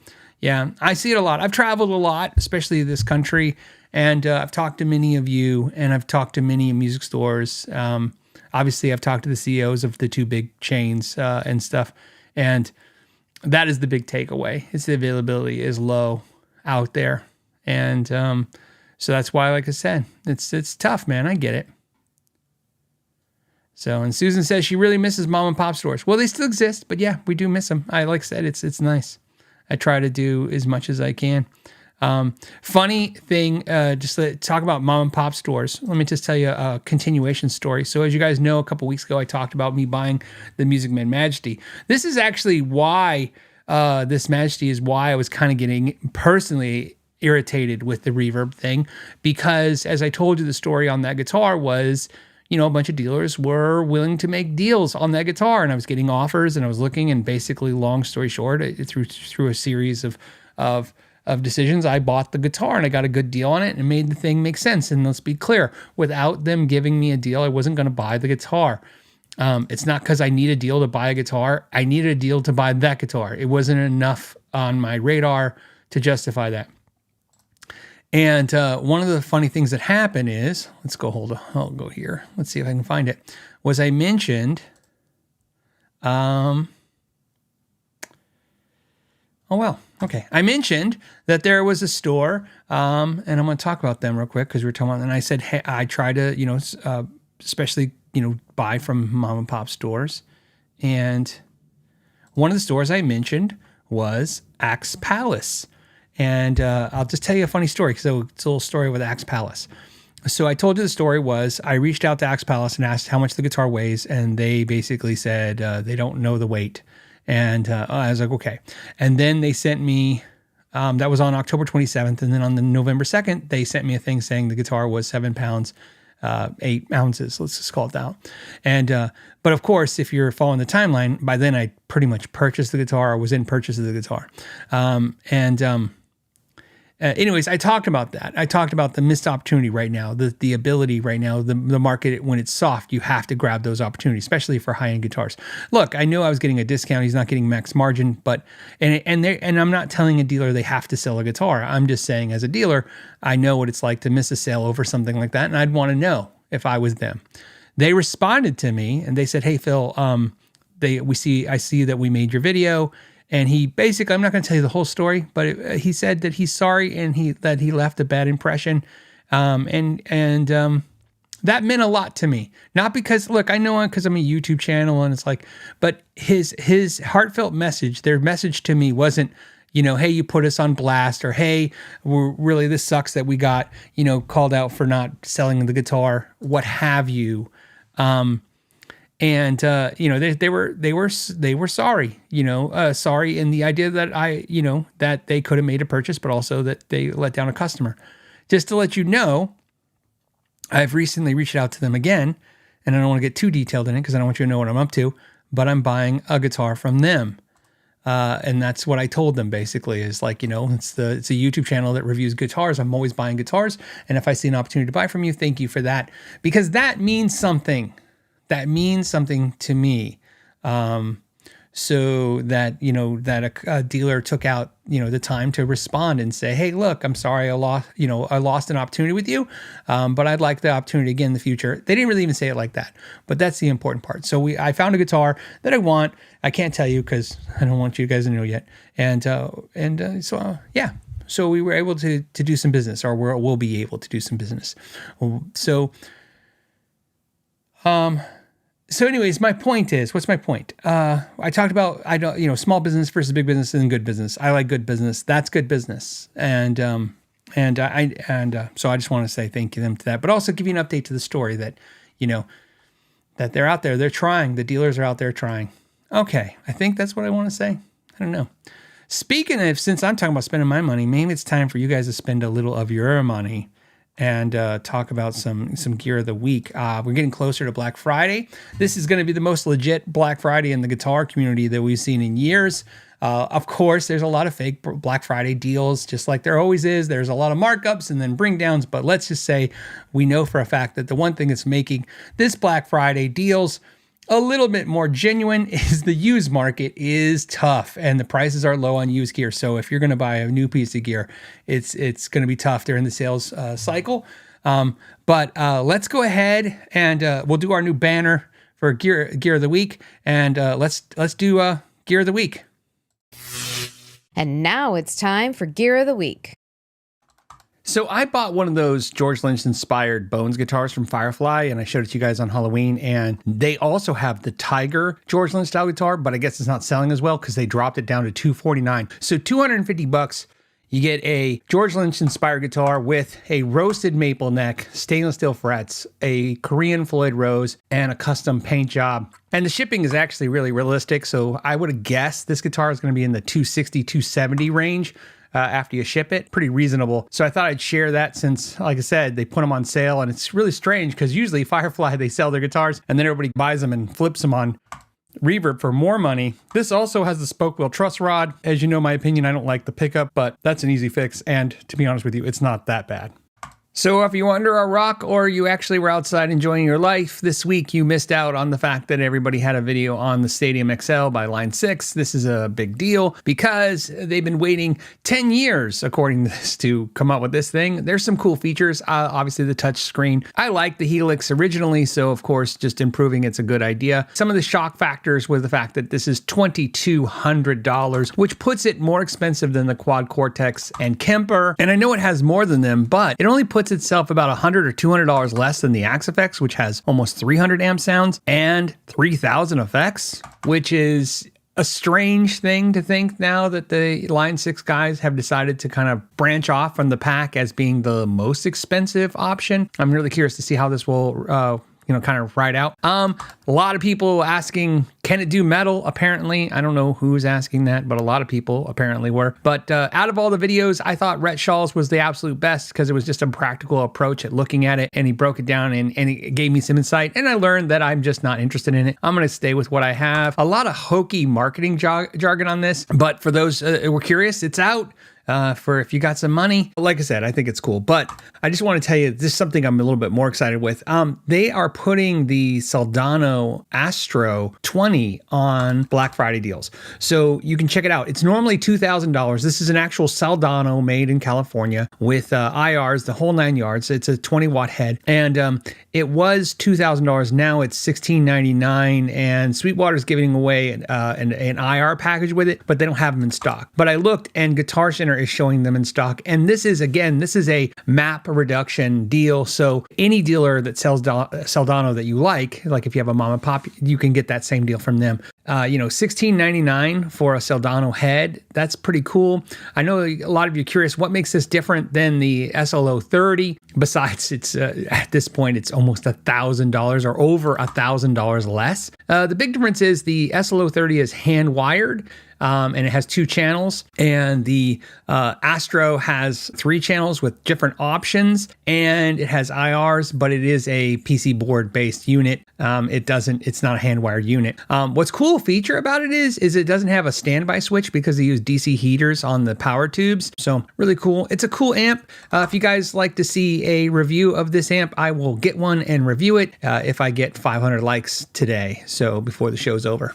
Yeah, I see it a lot. I've traveled a lot, especially this country, and I've talked to many of you, and I've talked to many music stores. Obviously, I've talked to the CEOs of the 2 big chains and stuff, and that is the big takeaway. It's the availability is low out there, and so that's why, like I said, it's tough, man. I get it. So, and Susan says she really misses mom and pop stores. Well, they still exist, but yeah, we do miss them. Like I said, it's nice. I try to do as much as I can. Funny thing, just to talk about mom and pop stores. Let me just tell you a continuation story. So as you guys know, a couple weeks ago, I talked about me buying the Music Man Majesty. This is actually why this Majesty is why I was kind of getting personally irritated with the Reverb thing, because as I told you, the story on that guitar was, a bunch of dealers were willing to make deals on that guitar, and I was getting offers, and I was looking, and basically, long story short, through a series of decisions, I bought the guitar, and I got a good deal on it, and made the thing make sense. And let's be clear, without them giving me a deal, I wasn't going to buy the guitar. It's not because I need a deal to buy a guitar. I needed a deal to buy that guitar. It wasn't enough on my radar to justify that. And one of the funny things that happened is, I'll go here. Let's see if I can find it. Was I mentioned, I mentioned that there was a store, and I'm going to talk about them real quick because we were talking about, and I said, hey, I try to, especially, buy from mom and pop stores. And one of the stores I mentioned was Axe Palace. And I'll just tell you a funny story. So it's a little story with Axe Palace. So I told you the story was I reached out to Axe Palace and asked how much the guitar weighs, and they basically said they don't know the weight. And I was like, okay. And then they sent me, that was on October 27th. And then on the November 2nd, they sent me a thing saying the guitar was 7 pounds, 8 ounces. Let's just call it that. And, but of course, if you're following the timeline, by then I pretty much purchased the guitar or was in purchase of the guitar. Anyways, I talked about that. I talked about the missed opportunity right now, the ability right now, the market, when it's soft, you have to grab those opportunities, especially for high-end guitars. Look, I knew I was getting a discount. He's not getting max margin, but, and I'm not telling a dealer they have to sell a guitar. I'm just saying as a dealer, I know what it's like to miss a sale over something like that. And I'd want to know if I was them. They responded to me and they said, hey, Phil, I see that we made your video. And he basically, I'm not going to tell you the whole story, but he said that he's sorry and that he left a bad impression. That meant a lot to me. Not because, look, I know because I'm a YouTube channel and it's like, but his heartfelt message, their message to me wasn't, hey, you put us on blast, or hey, this sucks that we got, called out for not selling the guitar, what have you. And they were sorry, sorry in the idea that that they could have made a purchase, but also that they let down a customer. Just to let you know, I've recently reached out to them again, and I don't want to get too detailed in it because I don't want you to know what I'm up to, but I'm buying a guitar from them. And that's what I told them basically is like, it's a YouTube channel that reviews guitars. I'm always buying guitars. And if I see an opportunity to buy from you, thank you for that, because that means something. That means something to me. so that, that a dealer took out, the time to respond and say, hey, look, I'm sorry I lost an opportunity with you, but I'd like the opportunity again in the future. They didn't really even say it like that, but that's the important part. So I found a guitar that I want. I can't tell you because I don't want you guys to know yet. So we were able to do some business, or we'll be able to do some business. So anyways, my point is, what's my point? I talked about, small business versus big business and good business. I like good business. That's good business. So I just want to say thank you them to that, but also give you an update to the story that, that they're out there, they're trying, the dealers are out there trying. Okay. I think that's what I want to say. I don't know. Speaking of, since I'm talking about spending my money, maybe it's time for you guys to spend a little of your money and talk about some gear of the week. We're getting closer to Black Friday. This is going to be the most legit Black Friday in the guitar community that we've seen in years. Of course, there's a lot of fake Black Friday deals, just like there always is. There's a lot of markups and then bring downs, but let's just say we know for a fact that the one thing that's making this Black Friday deals a little bit more genuine is the used market is tough and the prices are low on used gear. So if you're going to buy a new piece of gear, it's going to be tough during the sales cycle. But let's go ahead and we'll do our new banner for gear of the week, and let's do gear of the week. And now it's time for gear of the week. So I bought one of those George Lynch inspired Bones guitars from Firefly, and I showed it to you guys on Halloween. And they also have the Tiger George Lynch style guitar, but I guess it's not selling as well because they dropped it down to $249. So $250, you get a George Lynch inspired guitar with a roasted maple neck, stainless steel frets, a Korean Floyd rose, and a custom paint job. And the shipping is actually really realistic. So I would have guessed this guitar is going to be in the $260, $270 range. After you ship it, pretty reasonable. So I thought I'd share that since, like I said, they put them on sale, and it's really strange because usually Firefly, they sell their guitars and then everybody buys them and flips them on Reverb for more money. This also has the spoke wheel truss rod. As you know, my opinion, I don't like the pickup, but that's an easy fix. And to be honest with you, it's not that bad. So if you're under a rock or you actually were outside enjoying your life this week, you missed out on the fact that everybody had a video on the Stadium XL by Line 6. This is a big deal because they've been waiting 10 years, according to this, to come up with this thing. There's some cool features. Obviously, the touch screen. I liked the Helix originally, so of course, just improving it's a good idea. Some of the shock factors was the fact that this is $2,200, which puts it more expensive than the Quad Cortex and Kemper. And I know it has more than them, but it only puts itself about $100 or $200 less than the Axe FX, which has almost 300 amp sounds and 3,000 effects, which is a strange thing to think now that the Line 6 guys have decided to kind of branch off from the pack as being the most expensive option. I'm really curious to see how this will kind of ride out. A lot of people asking, can it do metal? Apparently, I don't know who's asking that, but a lot of people apparently were. But out of all the videos, I thought Rhett Shaw's was the absolute best because it was just a practical approach at looking at it, and he broke it down and he gave me some insight, and I learned that I'm just not interested in it. I'm going to stay with what I have. A lot of hokey marketing jargon on this, but for those who were curious, it's out. For if you got some money. Like I said, I think it's cool, but I just want to tell you, this is something I'm a little bit more excited with. They are putting the Soldano Astro 20 on Black Friday deals. So you can check it out. It's normally $2,000. This is an actual Soldano made in California with IRs, the whole 9 yards. It's a 20 watt head. And it was $2,000. Now it's $1,699, and Sweetwater's giving away an IR package with it, but they don't have them in stock. But I looked, and Guitar Center is showing them in stock. And this is a map reduction deal. So any dealer that sells Soldano that you like if you have a mom and pop, you can get that same deal from them. $16.99 for a Soldano head. That's pretty cool. I know a lot of you are curious, what makes this different than the SLO 30? Besides, it's at this point, it's almost $1,000 or over $1,000 less. The big difference is the SLO 30 is hand wired. And it has 2 channels, and the Astro has 3 channels with different options, and it has IRs, but it is a PC board based unit. It's not a hand wired unit. What's cool feature about it is it doesn't have a standby switch because they use DC heaters on the power tubes. So really cool. It's a cool amp. If you guys like to see a review of this amp, I will get one and review it if I get 500 likes today. So before the show's over.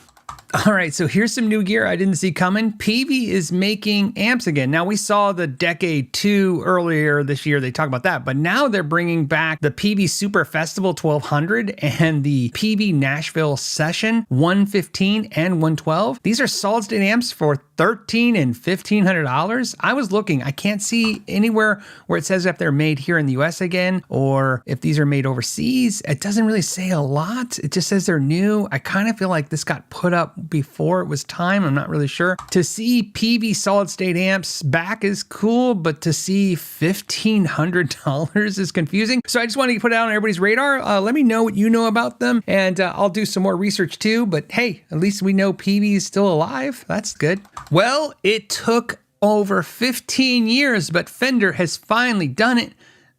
All right, so here's some new gear I didn't see coming. Peavey is making amps again. Now, we saw the Decade 2 earlier this year. They talked about that, but now they're bringing back the Peavey Super Festival 1200 and the Peavey Nashville Session 115 and 112. These are solid-state amps for $1,300 and $1,500. I was looking. I can't see anywhere where it says if they're made here in the US again or if these are made overseas. It doesn't really say a lot. It just says they're new. I kind of feel like this got put up before it was time. I'm not really sure. To see Peavey solid state amps back is cool, but to see $1,500 is confusing. So I just wanted to put it on everybody's radar. Let me know what you know about them, and I'll do some more research too. But hey, at least we know Peavey is still alive. That's good. Well, it took over 15 years, but Fender has finally done it.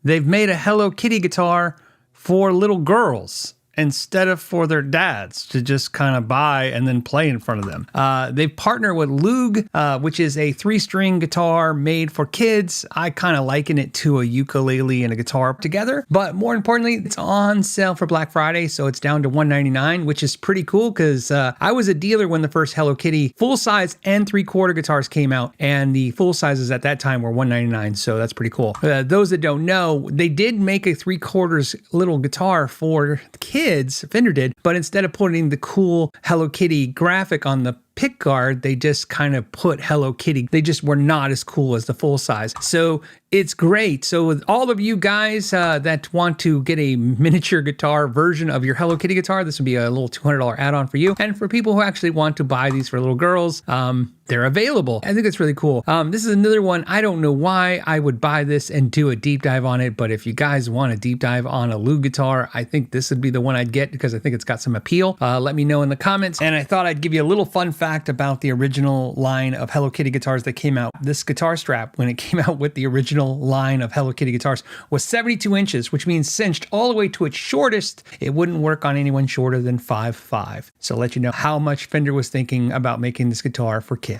They've made a Hello Kitty guitar for little girls instead of for their dads to just kind of buy and then play in front of them. They've partnered with Loog, which is a 3-string guitar made for kids. I kind of liken it to a ukulele and a guitar together, but more importantly, it's on sale for Black Friday, so it's down to $199, which is pretty cool because I was a dealer when the first Hello Kitty full-size and 3/4 guitars came out, and the full sizes at that time were $199, so that's pretty cool. Those that don't know, they did make a 3/4 little guitar for kids, Fender did, but instead of putting the cool Hello Kitty graphic on the pick guard, they just kind of put Hello Kitty. They just were not as cool as the full size. So it's great. So with all of you guys that want to get a miniature guitar version of your Hello Kitty guitar, this would be a little $200 add-on for you. And for people who actually want to buy these for little girls, they're available. I think it's really cool. This is another one. I don't know why I would buy this and do a deep dive on it, but if you guys want a deep dive on a Loog guitar, I think this would be the one I'd get because I think it's got some appeal. Let me know in the comments. And I thought I'd give you a little fun fact about the original line of Hello Kitty guitars that came out. This guitar strap, when it came out with the original line of Hello Kitty guitars, was 72 inches, which means cinched all the way to its shortest. It wouldn't work on anyone shorter than 5'5". So I'll let you know how much Fender was thinking about making this guitar for kids.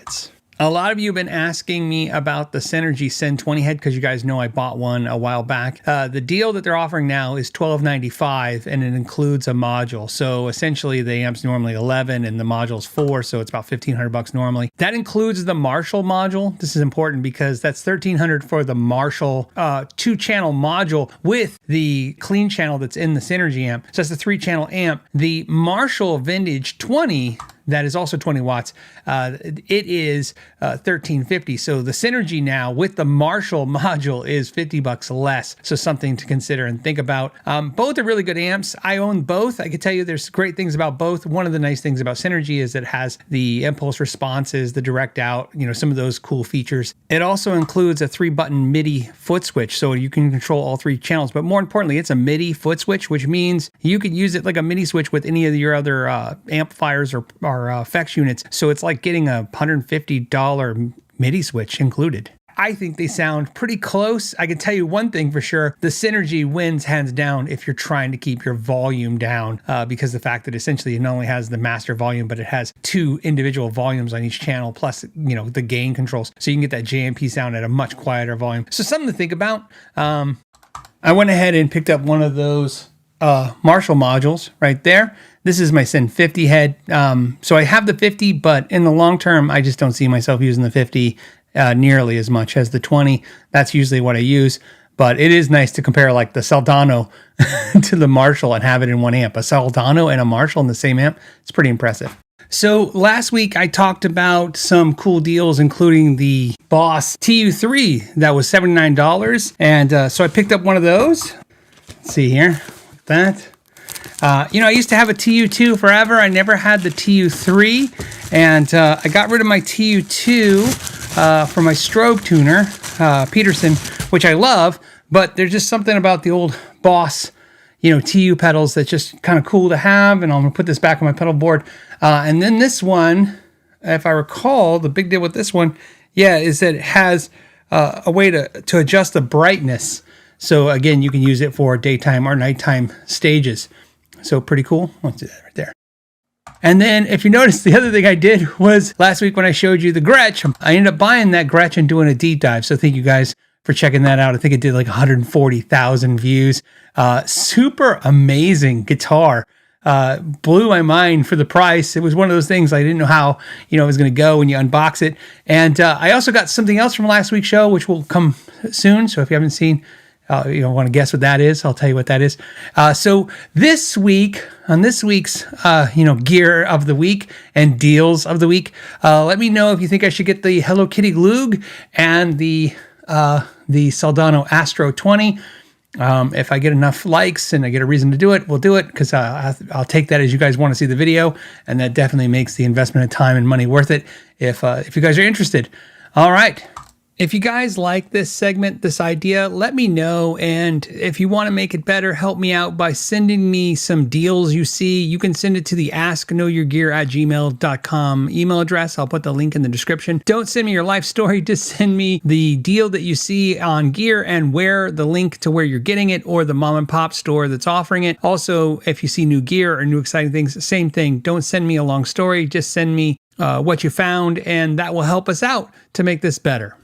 A lot of you have been asking me about the Synergy Syn 20 head because you guys know I bought one a while back. The deal that they're offering now is $1,295 and it includes a module. So essentially the amp's normally 11 and the module's 4, so it's about $1,500 normally. That includes the Marshall module. This is important because that's $1,300 for the Marshall 2-channel module with the clean channel that's in the Synergy amp. So that's the 3-channel amp. The Marshall Vintage 20, that is also 20 watts. It is $1,350. So the Synergy now with the Marshall module is $50 less. So something to consider and think about. Both are really good amps. I own both. I can tell you there's great things about both. One of the nice things about Synergy is it has the impulse responses, the direct out, some of those cool features. It also includes a 3-button MIDI foot switch, so you can control all 3 channels. But more importantly, it's a MIDI foot switch, which means you could use it like a MIDI switch with any of your other amplifiers or effects units. So it's like getting a $150 MIDI switch included. I think they sound pretty close. I can tell you one thing for sure. The Synergy wins hands down if you're trying to keep your volume down because the fact that essentially it not only has the master volume, but it has 2 individual volumes on each channel, plus, the gain controls. So you can get that JMP sound at a much quieter volume. So something to think about. I went ahead and picked up one of those Marshall modules right there. This is my Syn 50 head. So I have the 50, but in the long term, I just don't see myself using the 50 nearly as much as the 20. That's usually what I use. But it is nice to compare like the Soldano to the Marshall and have it in one amp. A Soldano and a Marshall in the same amp. It's pretty impressive. So last week I talked about some cool deals, including the Boss TU3 that was $79. And so I picked up one of those. Let's see here. That. I used to have a TU2 forever. I never had the TU3. And I got rid of my TU2 for my strobe tuner, Peterson, which I love. But there's just something about the old Boss, TU pedals that's just kind of cool to have. And I'm going to put this back on my pedal board. And then this one, if I recall, the big deal with this one, is that it has a way to adjust the brightness. So again, you can use it for daytime or nighttime stages. So pretty cool. Let's do that right there. And then if you notice, the other thing I did was last week when I showed you the Gretsch, I ended up buying that Gretsch and doing a deep dive. So thank you guys for checking that out. I think it did like 140,000 views. Super amazing guitar. blew my mind for the price. It was one of those things I didn't know how, it was going to go when you unbox it. And I also got something else from last week's show, which will come soon. So if you haven't seen, want to guess what that is, I'll tell you what that is. So this week, on this week's, gear of the week and deals of the week, let me know if you think I should get the Hello Kitty Loog and the Soldano Astro 20. If I get enough likes and I get a reason to do it, we'll do it, because I'll take that as you guys want to see the video, and that definitely makes the investment of time and money worth it if you guys are interested. All right. If you guys like this segment, this idea, let me know. And if you want to make it better, help me out by sending me some deals you see. You can send it to the askknowyourgear@gmail.com email address. I'll put the link in the description. Don't send me your life story. Just send me the deal that you see on gear and the link to where you're getting it, or the mom and pop store that's offering it. Also, if you see new gear or new exciting things, same thing. Don't send me a long story. Just send me what you found, and that will help us out to make this better.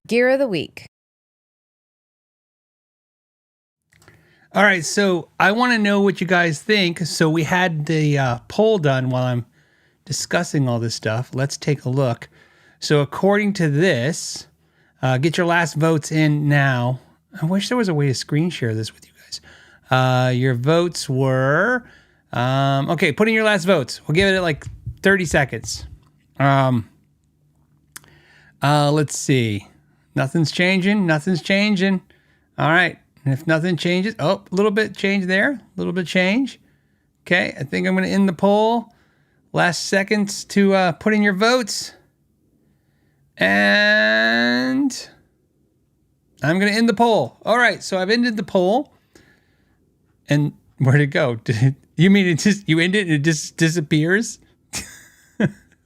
Gear of the week. All right, so I want to know what you guys think. So we had the poll done while I'm discussing all this stuff. Let's take a look. So according to this, get your last votes in now. I wish there was a way to screen share this with you guys. Your votes were, okay, put in your last votes. We'll give it like 30 seconds. Let's see. Nothing's changing. All right. And if nothing changes, a little bit change there. A little bit change. Okay. I think I'm going to end the poll. Last seconds to put in your votes. And I'm going to end the poll. All right. So I've ended the poll. And where'd it go? You mean you end it and it just disappears?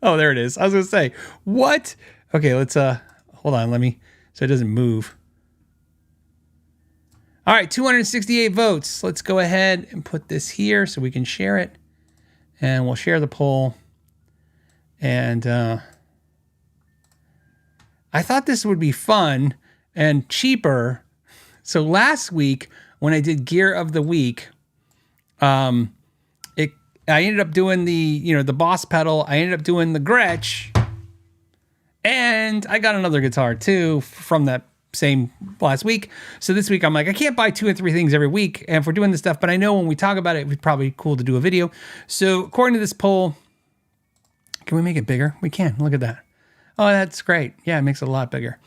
Oh, there it is. I was going to say, what? Okay. Let's, hold on. So it doesn't move. All right, 268 votes. Let's go ahead and put this here so we can share it. And we'll share the poll. And I thought this would be fun and cheaper. So last week, when I did Gear of the Week, I ended up doing the Boss pedal. I ended up doing the Gretsch. And I got another guitar too from that same last week. So this week I'm like, I can't buy 2 and 3 things every week. And if we're doing this stuff, but I know when we talk about it, it's probably cool to do a video. So according to this poll, can we make it bigger? We can. Look at that. Oh, that's great. Yeah, it makes it a lot bigger.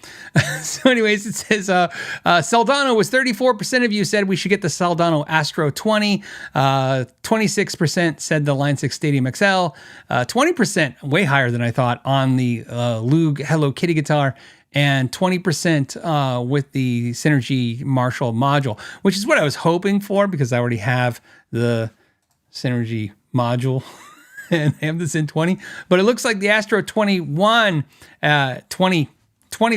So anyways, it says Soldano was 34% of you said we should get the Soldano Astro 20. 26% said the Line 6 Stadium XL. 20%, way higher than I thought, on the Loog Hello Kitty guitar. And 20% with the Synergy Marshall module, which is what I was hoping for, because I already have the Synergy module. And have this in 20, but it looks like the Astro 21, 20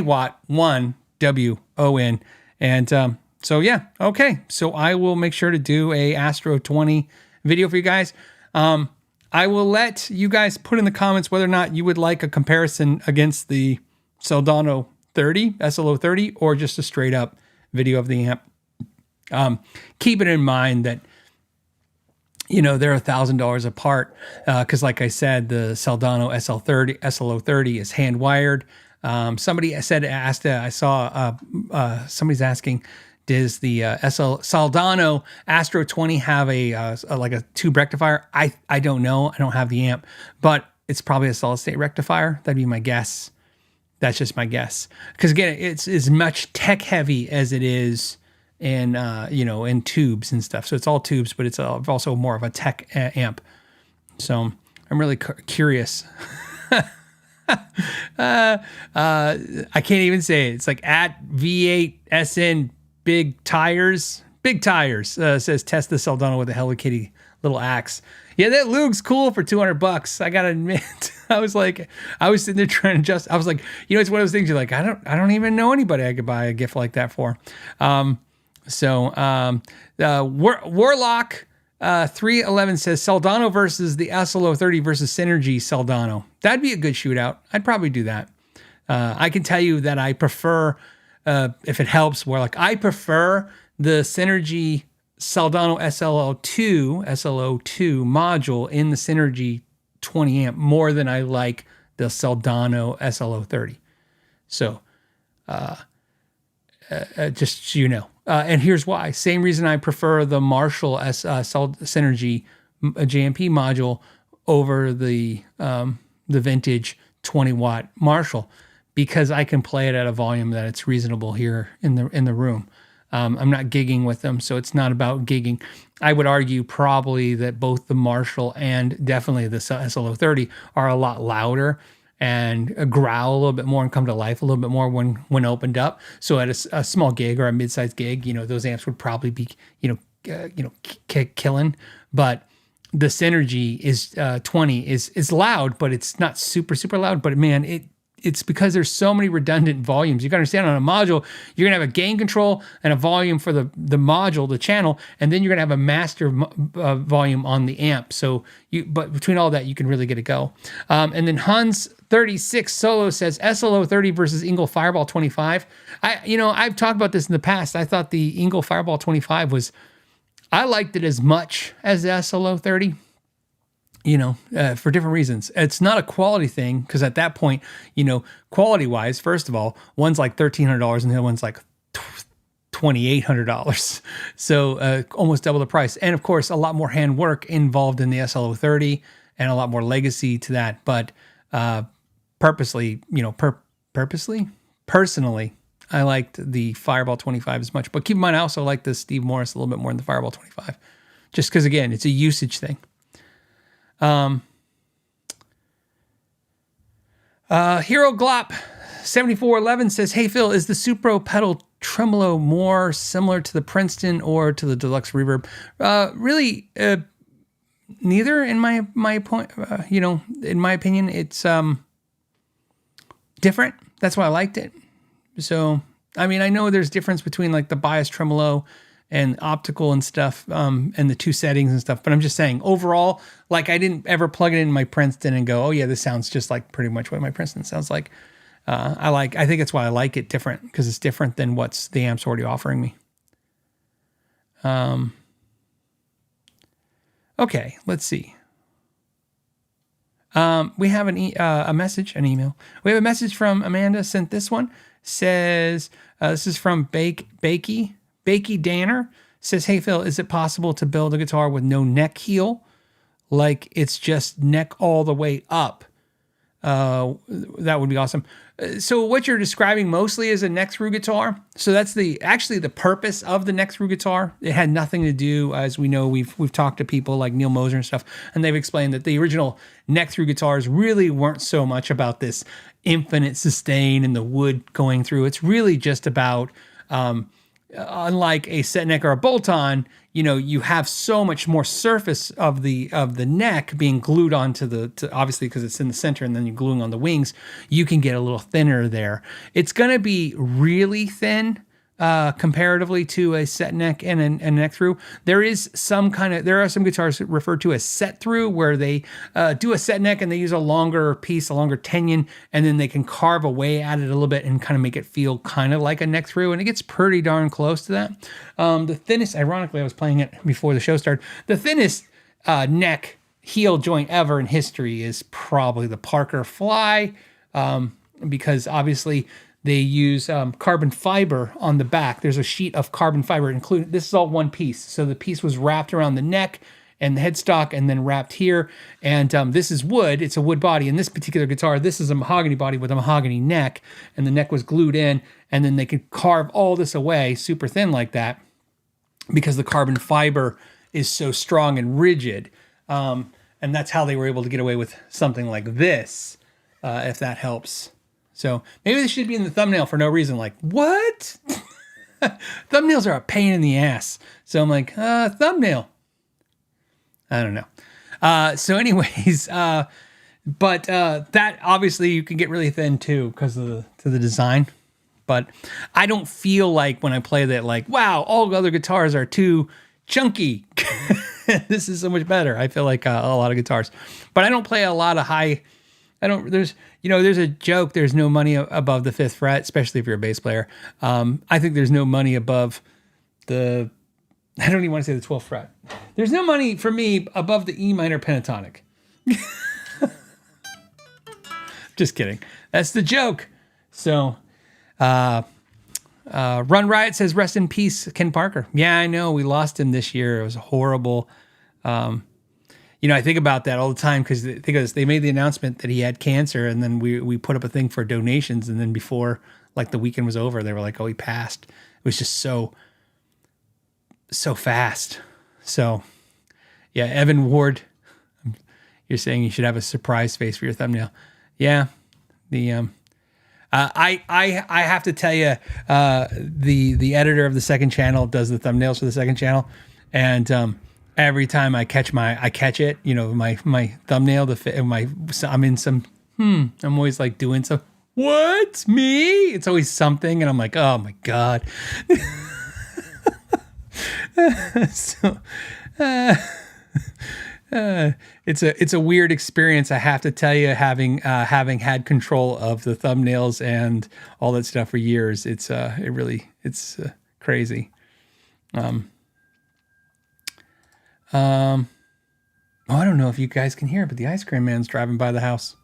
watt 1 WON. And so yeah, okay. So I will make sure to do a Astro 20 video for you guys. I will let you guys put in the comments whether or not you would like a comparison against the Soldano 30, SLO 30, or just a straight up video of the amp. Keep it in mind that they're $1,000 apart, because like I said, the Soldano SLO 30 is hand wired. Somebody I saw somebody's asking, does the Soldano Astro 20 have a tube rectifier? I don't know. I don't have the amp, but it's probably a solid state rectifier. That'd be my guess. That's just my guess. Because again, it's as much tech heavy as it is in tubes and stuff. So it's all tubes, but it's also more of a tech amp. So I'm really curious. I can't even say it. It's like at V8SN Big Tires, says test the Soldano with a Hello Kitty little axe. Yeah, that Loog's cool for $200. I gotta admit, I was sitting there trying to I was like, it's one of those things you're like, I don't even know anybody I could buy a gift like that for. Warlock 311 says Soldano versus the SLO 30 versus Synergy Soldano. That'd be a good shootout. I'd probably do that. I can tell you that I prefer, if it helps, Warlock, I prefer the Synergy Soldano SLO2 module in the Synergy 20 amp more than I like the Soldano SLO30. So, just so you know. And here's why. Same reason I prefer the Marshall Synergy JMP module over the vintage 20 watt Marshall, because I can play it at a volume that it's reasonable here in the room. I'm not gigging with them, so it's not about gigging. I would argue probably that both the Marshall and definitely the SLO30 are a lot louder and growl a little bit more and come to life a little bit more when opened up. So at a small gig or a mid-sized gig, those amps would probably be killing. But the Synergy is 20 is loud, but it's not super loud. But man, it's because there's so many redundant volumes. You got to understand, on a module, you're going to have a gain control and a volume for the module, the channel, and then you're going to have a master volume on the amp. But between all that, you can really get it go. And then Hans 36 Solo says SLO30 versus Engel Fireball 25. I've talked about this in the past. I thought the Engel Fireball 25 I liked it as much as the SLO30. For different reasons. It's not a quality thing, because at that point, quality-wise, first of all, one's like $1,300 and the other one's like $2,800. So almost double the price. And of course, a lot more hand work involved in the SLO30 and a lot more legacy to that. But personally, I liked the Fireball 25 as much. But keep in mind, I also like the Steve Morris a little bit more than the Fireball 25. Just because, again, it's a usage thing. Hero Glop 7411 says, "Hey Phil, is the Supro pedal tremolo more similar to the Princeton or to the Deluxe Reverb?" Really, neither. In my point, in my opinion, it's different. That's why I liked it. So, I mean, I know there's difference between like the bias tremolo and optical and stuff, and the two settings and stuff. But I'm just saying, overall, like, I didn't ever plug it in my Princeton and go, oh yeah, this sounds just like pretty much what my Princeton sounds like. I think that's why I like it different, because it's different than what's the amp's already offering me. Okay, let's see. We have an email. We have a message from Amanda, sent this one. Says, this is from Bakey Danner. Says, "Hey Phil, is it possible to build a guitar with no neck heel? Like it's just neck all the way up? That would be awesome." So what you're describing mostly is a neck through guitar. So that's actually the purpose of the neck through guitar. It had nothing to do, as we know, we've talked to people like Neil Moser and stuff, and they've explained that the original neck through guitars really weren't so much about this infinite sustain and the wood going through. It's really just about, unlike a set neck or a bolt-on, you have so much more surface of the neck being glued onto obviously because it's in the center, and then you're gluing on the wings, you can get a little thinner there. It's going to be really thin comparatively to a set neck and a neck through. There are some guitars referred to as set through, where they do a set neck and they use a longer piece, a longer tenon, and then they can carve away at it a little bit and kind of make it feel kind of like a neck through, and it gets pretty darn close to that. The thinnest, ironically, I was playing it before the show started, the thinnest neck heel joint ever in history is probably the Parker Fly, because obviously they use carbon fiber on the back. There's a sheet of carbon fiber included. This is all one piece. So the piece was wrapped around the neck and the headstock and then wrapped here. And this is wood. It's a wood body. In this particular guitar, this is a mahogany body with a mahogany neck. And the neck was glued in. And then they could carve all this away super thin like that, because the carbon fiber is so strong and rigid. And that's how they were able to get away with something like this, if that helps. So maybe this should be in the thumbnail for no reason. Like, what? Thumbnails are a pain in the ass. So I'm like, thumbnail. I don't know. So anyways, but that obviously you can get really thin too because of the design. But I don't feel like when I play that, like, wow, all other guitars are too chunky. This is so much better. I feel like a lot of guitars. But I don't play a lot of high. There's a joke, there's no money above the 5th fret, especially if you're a bass player. I think there's no money above the I don't even want to say the 12th fret. There's no money for me above the E minor pentatonic. Just kidding. That's the joke. So, Run Riot says, rest in peace, Ken Parker. Yeah, I know. We lost him this year. It was horrible. I think about that all the time because they made the announcement that he had cancer, and then we put up a thing for donations, and then before like the weekend was over, they were like, oh, he passed. It was just so fast. So, yeah, Evan Ward, you're saying you should have a surprise face for your thumbnail. Yeah, I have to tell you, the editor of the second channel does the thumbnails for the second channel, and every time I catch it, my thumbnail, I'm always like doing some. What? Me? It's always something, and I'm like, oh my god. So, it's a weird experience, I have to tell you, having had control of the thumbnails and all that stuff for years. It's crazy. I don't know if you guys can hear it, but the ice cream man's driving by the house.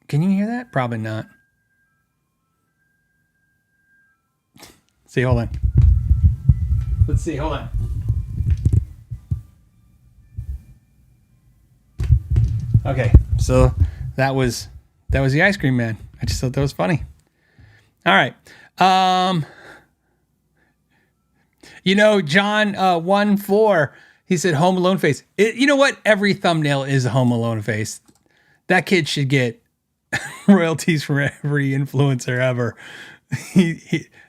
Can you hear that? Probably not. See, hold on. Let's see, hold on. Okay, so that was the ice cream man. I just thought that was funny. All right. John 1-4, he said Home Alone face. You know what? Every thumbnail is a Home Alone face. That kid should get royalties from every influencer ever.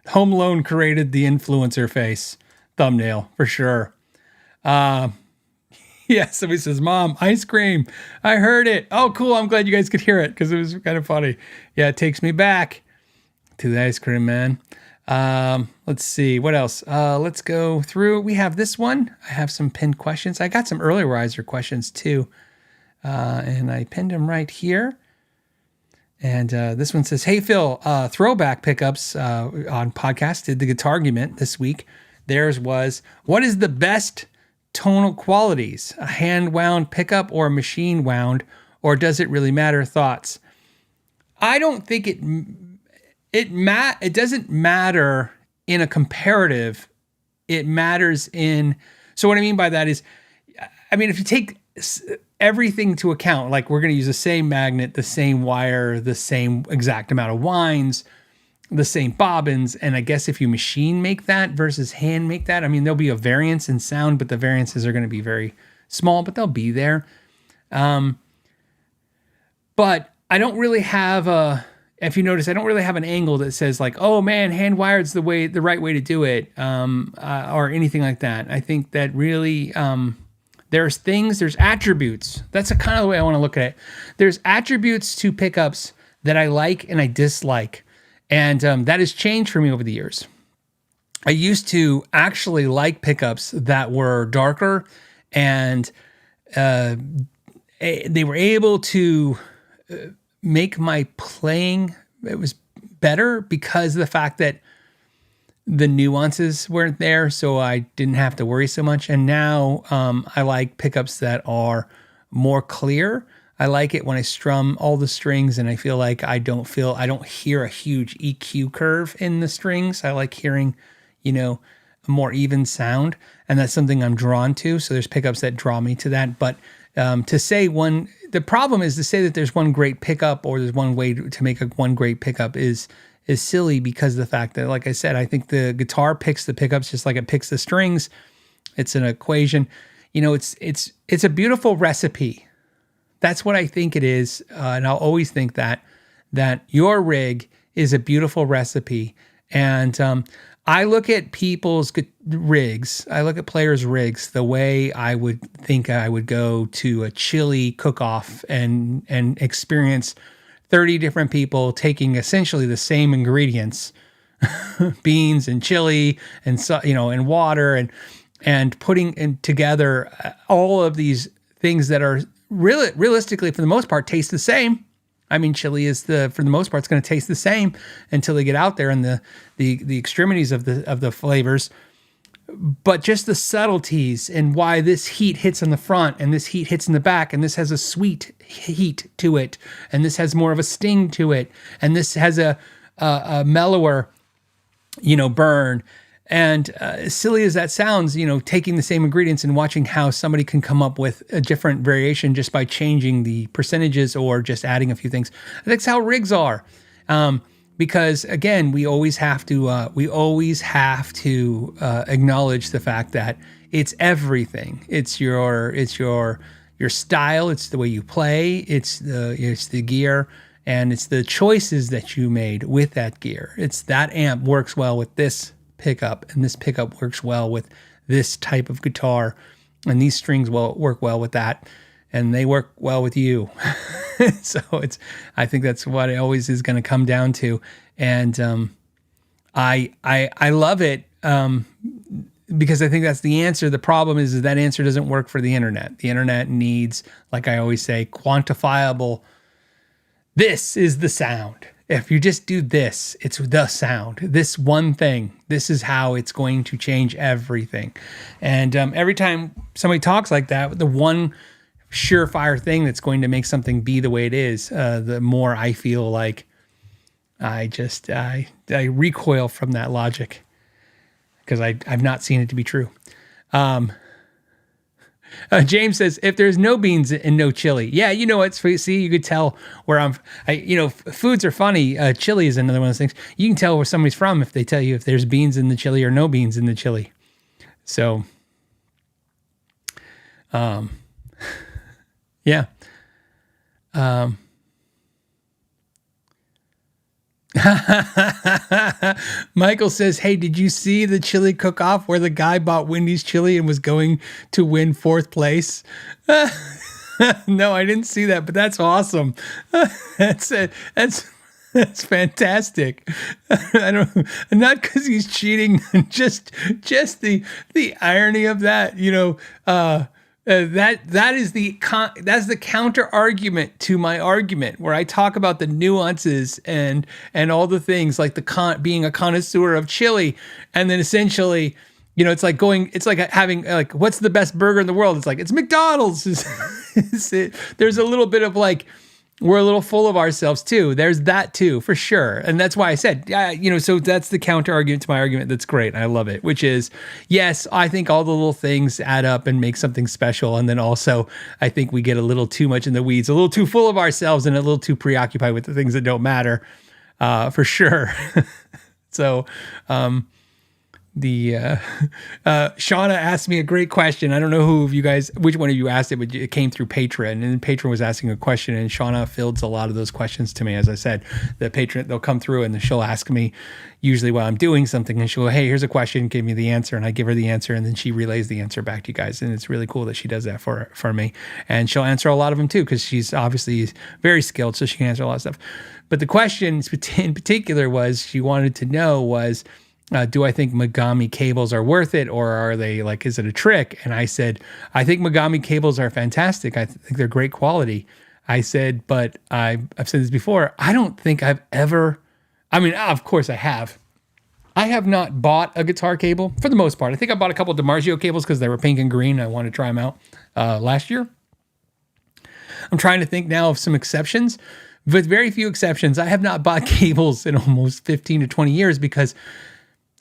Home Alone created the influencer face thumbnail for sure. Yeah, somebody says, Mom, ice cream. I heard it. Oh, cool. I'm glad you guys could hear it because it was kind of funny. Yeah, it takes me back to the ice cream man. Let's see. What else? Let's go through. We have this one. I have some pinned questions. I got some early riser questions too. And I pinned them right here. And this one says, hey, Phil, throwback pickups on podcast did the guitar argument this week. Theirs was, what is the best tonal qualities, a hand wound pickup or a machine wound, or does it really matter? Thoughts? I don't think it doesn't matter in a comparative. It matters in, so what I mean by that is, if you take everything to account, like we're going to use the same magnet, the same wire, the same exact amount of winds, the same bobbins, and I guess if you machine make that versus hand make that, there'll be a variance in sound, but the variances are going to be very small, but they'll be there. But I don't really have if you notice, I don't really have an angle that says like, oh man, hand wired's the right way to do it, or anything like that. I think that really, there's attributes. That's kind of the way I want to look at it. There's attributes to pickups that I like and I dislike. And that has changed for me over the years. I used to actually like pickups that were darker and they were able to make my playing, it was better because of the fact that the nuances weren't there, so I didn't have to worry so much. And now I like pickups that are more clear. I like it when I strum all the strings and I feel like I don't hear a huge EQ curve in the strings. I like hearing, a more even sound, and that's something I'm drawn to. So there's pickups that draw me to that. But the problem is to say that there's one great pickup or there's one way to make one great pickup is silly because of the fact that, like I said, I think the guitar picks the pickups just like it picks the strings. It's an equation. It's a beautiful recipe. That's what I think it is, and I'll always think that your rig is a beautiful recipe. And I look at people's rigs, I look at players' rigs the way I would think I would go to a chili cook-off and experience 30 different people taking essentially the same ingredients, beans and chili and and water and putting together all of these things that are realistically, for the most part, taste the same. Chili is for the most part, it's going to taste the same until they get out there and the extremities of the flavors. but just the subtleties and why this heat hits in the front and this heat hits in the back, and this has a sweet heat to it, and this has more of a sting to it, and this has a mellower, burn. And as silly as that sounds, taking the same ingredients and watching how somebody can come up with a different variation just by changing the percentages or just adding a few things. That's how rigs are. Because again, we always have to acknowledge the fact that it's everything. It's your style. It's the way you play. It's the gear, and it's the choices that you made with that gear. It's that amp works well with this pickup, and this pickup works well with this type of guitar, and these strings work well with that, and they work well with you. So I think that's what it always is going to come down to, and I love it because I think that's the answer. The problem is that answer doesn't work for the internet. The internet needs, like I always say, quantifiable. This is the sound. If you just do this, it's the sound. This one thing, this is how it's going to change everything. And every time somebody talks like that, the one surefire thing that's going to make something be the way it is, the more I feel like I recoil from that logic, because I've not seen it to be true. James says, if there's no beans and no chili. Yeah, what? See, you could tell where foods are funny. Chili is another one of those things. You can tell where somebody's from if they tell you if there's beans in the chili or no beans in the chili. So, yeah. Michael says, hey, did you see the chili cook-off where the guy bought Wendy's chili and was going to win 4th place? No, I didn't see that, but that's awesome. That's fantastic. I don't, not because he's cheating, just the irony of that, that's the counter argument to my argument, where I talk about the nuances and all the things, like being a connoisseur of chili, and then essentially, it's like having what's the best burger in the world? It's like, it's McDonald's. There's a little bit of we're a little full of ourselves too. There's that too, for sure. And that's why I said, so that's the counter argument to my argument. That's great. I love it, which is, yes, I think all the little things add up and make something special. And then also, I think we get a little too much in the weeds, a little too full of ourselves, and a little too preoccupied with the things that don't matter, for sure. So, Shauna asked me a great question. I don't know which one of you asked it, but it came through Patreon, and Patreon was asking a question, and Shauna fields a lot of those questions to me. As I said, the Patreon, they'll come through and she'll ask me usually while I'm doing something, and she'll go, hey, here's a question, give me the answer, and I give her the answer, and then she relays the answer back to you guys. And it's really cool that she does that for me. And she'll answer a lot of them too, because she's obviously very skilled, so she can answer a lot of stuff. But the question in particular she wanted to know was, do I think Megami cables are worth it, or are they is it a trick? And I said, I think Megami cables are fantastic. I think they're great quality. I said, but I've said this before. I don't think I've ever, of course I have. I have not bought a guitar cable for the most part. I think I bought a couple of DiMarzio cables because they were pink and green. I wanted to try them out last year. I'm trying to think now of some exceptions. With very few exceptions, I have not bought cables in almost 15 to 20 years because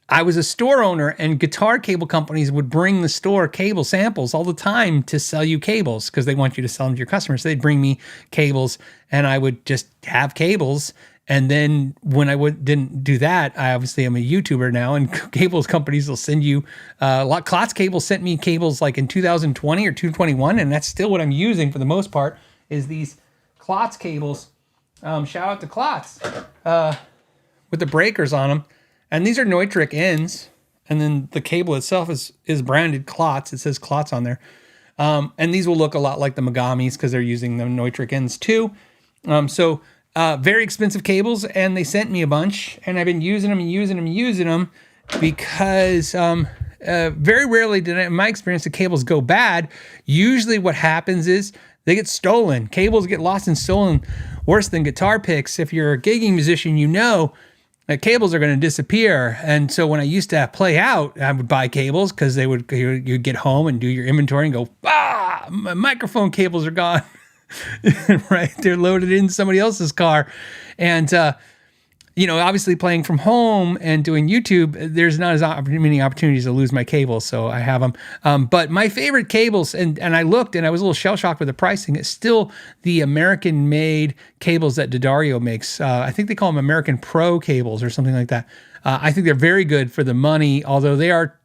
I was a store owner, and guitar cable companies would bring the store cable samples all the time to sell you cables because they want you to sell them to your customers. So they'd bring me cables, and I would just have cables. And then when I didn't do that, I obviously am a YouTuber now, and cables companies will send you, Klotz Cable sent me cables in 2020 or 2021, and that's still what I'm using for the most part, is these Klotz cables. Shout out to Klotz with the breakers on them. And these are Neutrik ends, and then the cable itself is branded Klotz. It says Klotz on there. And these will look a lot like the Megamis because they're using the Neutrik ends too. So very expensive cables, and they sent me a bunch, and I've been using them because very rarely in my experience, the cables go bad. Usually what happens is they get stolen. Cables get lost and stolen worse than guitar picks. If you're a gigging musician, cables are going to disappear. And so when I used to play out, I would buy cables because you'd get home and do your inventory and go, my microphone cables are gone. Right? They're loaded in somebody else's car. And, obviously playing from home and doing YouTube, there's not as many opportunities to lose my cables, so I have them. But my favorite cables, and I looked and I was a little shell-shocked with the pricing, it's still the American-made cables that D'Addario makes. I think they call them American Pro cables or something like that. I think they're very good for the money, although they are,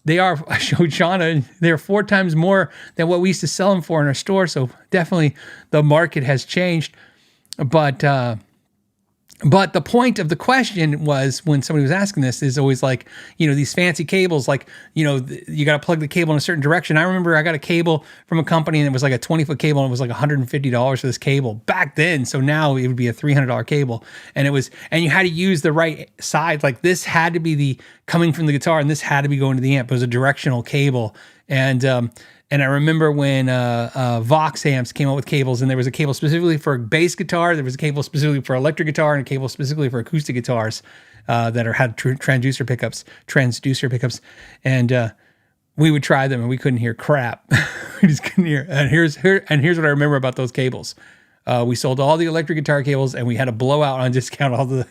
I showed Shauna, they're 4 times more than what we used to sell them for in our store, so definitely the market has changed. But the point of the question was, when somebody was asking this, is always like, these fancy cables, like, you got to plug the cable in a certain direction. I remember I got a cable from a company and it was like a 20-foot cable and it was like $150 for this cable back then. So now it would be a $300 cable. And you had to use the right side. Like this had to be the coming from the guitar and this had to be going to the amp. It was a directional cable. And I remember when Vox amps came out with cables, and there was a cable specifically for bass guitar, there was a cable specifically for electric guitar, and a cable specifically for acoustic guitars that had transducer pickups. And we would try them, and we couldn't hear crap. We just couldn't hear. And here's what I remember about those cables. We sold all the electric guitar cables, and we had to blow out on discount all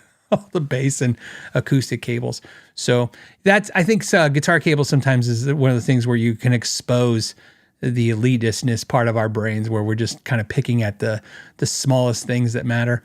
the bass and acoustic cables. So I think guitar cables sometimes is one of the things where you can expose the elitistness part of our brains, where we're just kind of picking at the smallest things that matter.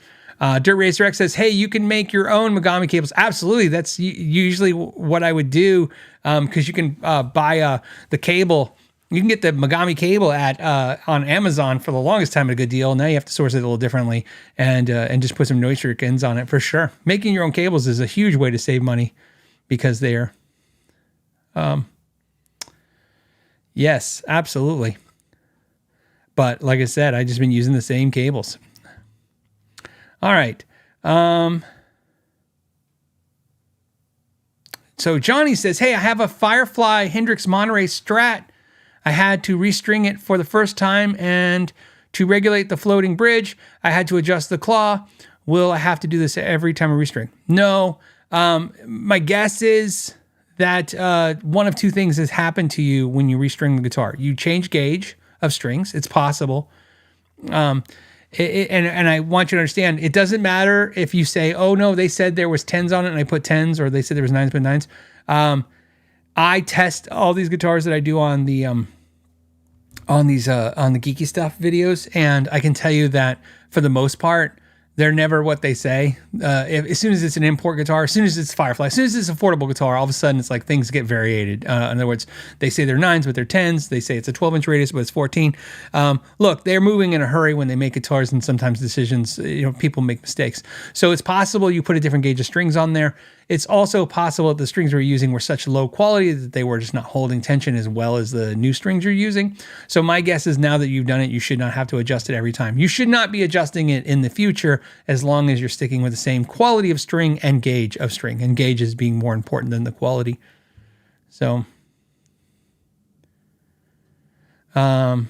Dirt Racer X says, hey, you can make your own Megami cables. Absolutely. That's usually what I would do, because you can buy the cable. You can get the Megami cable on Amazon for the longest time at a good deal. Now you have to source it a little differently and just put some Neuscher ends on it for sure. Making your own cables is a huge way to save money because they're, yes, absolutely. But like I said, I've just been using the same cables. All right. So Johnny says, hey, I have a Firefly Hendrix Monterey Strat. I had to restring it for the first time, and to regulate the floating bridge, I had to adjust the claw. Will I have to do this every time I restring? No. My guess is that one of two things has happened to you when you restring the guitar. You change gauge of strings. It's possible. And I want you to understand, it doesn't matter if you say, oh no, they said there was 10s on it and I put 10s, or they said there was 9s, but 9s. I test all these guitars that I do on the geeky stuff videos, and I can tell you that for the most part, they're never what they say. As soon as it's an import guitar, as soon as it's Firefly, as soon as it's an affordable guitar, all of a sudden it's like things get variated. In other words, they say they're 9s, but they're 10s. They say it's a 12-inch radius, but it's 14. Look, they're moving in a hurry when they make guitars, and sometimes decisions, people make mistakes. So it's possible you put a different gauge of strings on there. It's also possible that the strings we're using were such low quality that they were just not holding tension as well as the new strings you're using. So my guess is, now that you've done it, you should not have to adjust it every time. You should not be adjusting it in the future, as long as you're sticking with the same quality of string and gauge of string. And gauge is being more important than the quality. So, Fast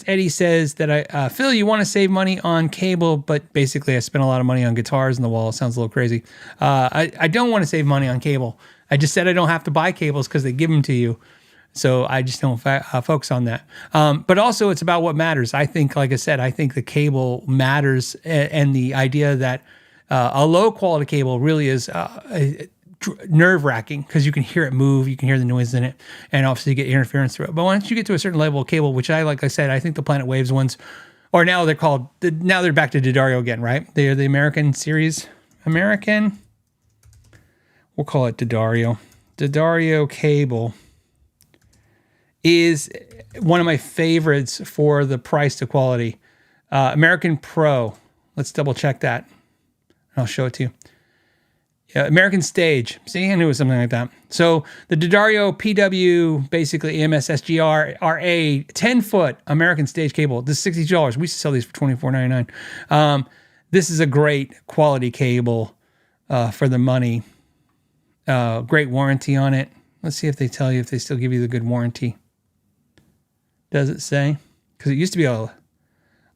Eddie says that Phil, you want to save money on cable, but basically I spent a lot of money on guitars in the wall. It sounds a little crazy. I don't want to save money on cable. I just said I don't have to buy cables because they give them to you. So I just don't focus on that. But also it's about what matters. I think, like I said, I think the cable matters, and the idea that a low quality cable really is nerve-wracking, because you can hear it move, you can hear the noise in it, and obviously you get interference through it. But once you get to a certain level of cable, which like I said, I think the Planet Waves ones, or now they're back to D'Addario again, right? They're the American series. We'll call it D'Addario. D'Addario cable is one of my favorites for the price to quality. American Pro. Let's double check that. I'll show it to you. American Stage. See, I knew it was something like that. So the D'Addario PW, basically EMS SGR RA 10-foot American Stage cable. This is $60. We used to sell these for $24.99. This is a great quality cable for the money. Great warranty on it. Let's see if they tell you if they still give you the good warranty. Does it say? Because it used to be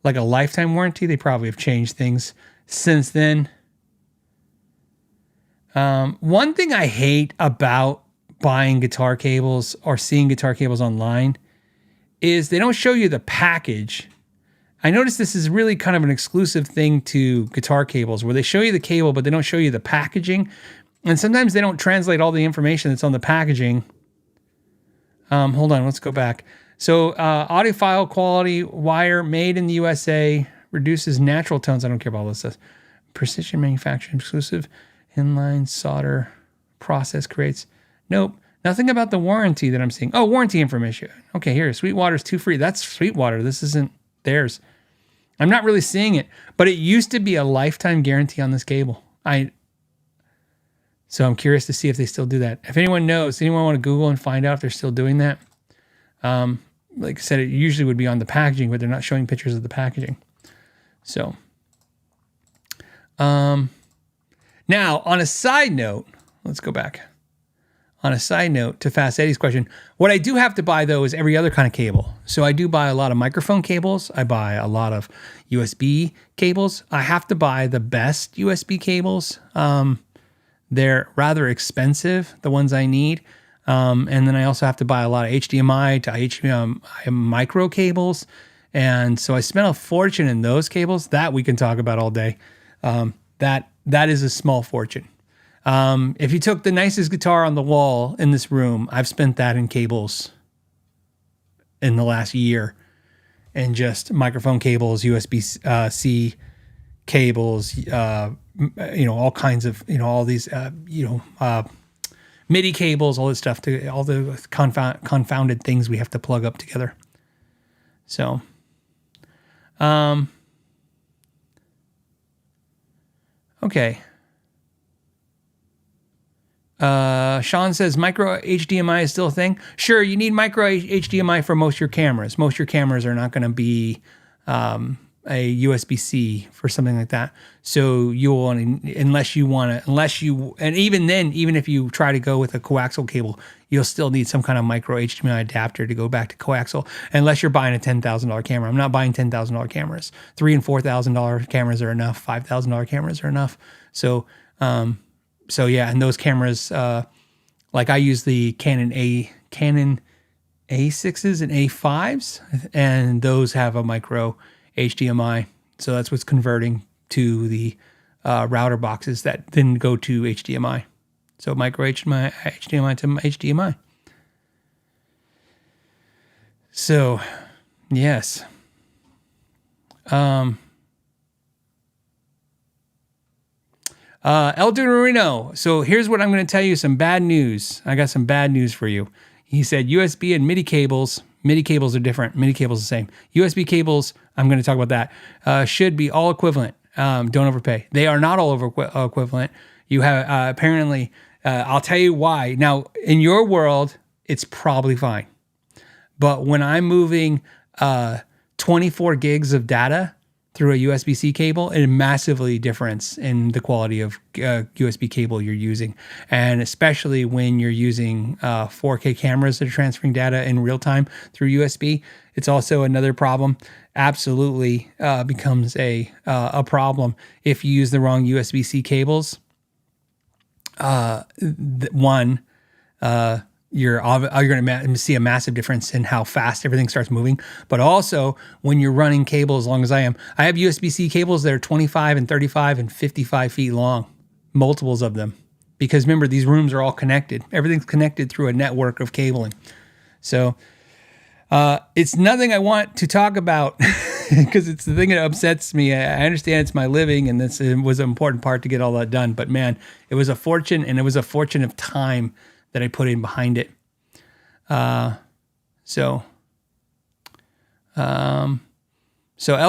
like a lifetime warranty. They probably have changed things since then. One thing I hate about buying guitar cables or seeing guitar cables online is they don't show you the package. I noticed this is really kind of an exclusive thing to guitar cables where they show you the cable, but they don't show you the packaging. And sometimes they don't translate all the information that's on the packaging. Hold on, let's go back. So audiophile quality wire made in the USA, reduces natural tones. I don't care about all this stuff. Precision manufacturing exclusive inline solder process creates. Nope. Nothing about the warranty that I'm seeing. Oh, warranty information. Okay, here. Sweetwater's 2 free. That's Sweetwater. This isn't theirs. I'm not really seeing it, but it used to be a lifetime guarantee on this cable. So I'm curious to see if they still do that. If anyone knows, anyone want to Google and find out if they're still doing that? Like I said, it usually would be on the packaging, but they're not showing pictures of the packaging. So, now on a side note, let's go back. On a side note to Fast Eddie's question, what I do have to buy though is every other kind of cable. So I do buy a lot of microphone cables. I buy a lot of USB cables. I have to buy the best USB cables. They're rather expensive, the ones I need. And then I also have to buy a lot of HDMI to HDMI micro cables. And so I spent a fortune in those cables. That we can talk about all day. That is a small fortune. If you took the nicest guitar on the wall in this room, I've spent that in cables in the last year, and just microphone cables, USB-C cables, all kinds of, all these, MIDI cables, all this stuff, all the confounded things we have to plug up together. So, okay. Sean says micro HDMI is still a thing. Sure, you need micro HDMI for most of your cameras. Most of your cameras are not going to be a USB-C for something like that. So you will, and even then, even if you try to go with a coaxial cable, you'll still need some kind of micro HDMI adapter to go back to coaxial, unless you're buying a $10,000 camera. I'm not buying $10,000 cameras. $3,000 and $4,000 cameras are enough. $5,000 cameras are enough. So yeah, and those cameras, like I use the Canon A6s and A5s, and those have a micro HDMI. So that's what's converting to the router boxes that then go to HDMI. So micro HDMI to HDMI. So, yes. Elton Marino. So here's what I'm going to tell you, some bad news. I got some bad news for you. He said USB and MIDI cables are different. MIDI cables are the same. USB cables, I'm going to talk about that, should be all equivalent. Don't overpay. They are not all equivalent. You have, apparently, I'll tell you why. Now, in your world, it's probably fine. But when I'm moving 24 gigs of data through a USB-C cable, it massively difference in the quality of USB cable you're using. And especially when you're using 4K cameras that are transferring data in real time through USB, it's also another problem. Absolutely becomes a problem if you use the wrong USB-C cables. You're going to see a massive difference in how fast everything starts moving. But also, when you're running cables, as long as I have USB-C cables that are 25 and 35 and 55 feet long, multiples of them. Because remember, these rooms are all connected. Everything's connected through a network of cabling. So it's nothing I want to talk about because it's the thing that upsets me. I understand it's my living, and this was an important part to get all that done. But man, it was a fortune, and it was a fortune of time that I put in behind it. So El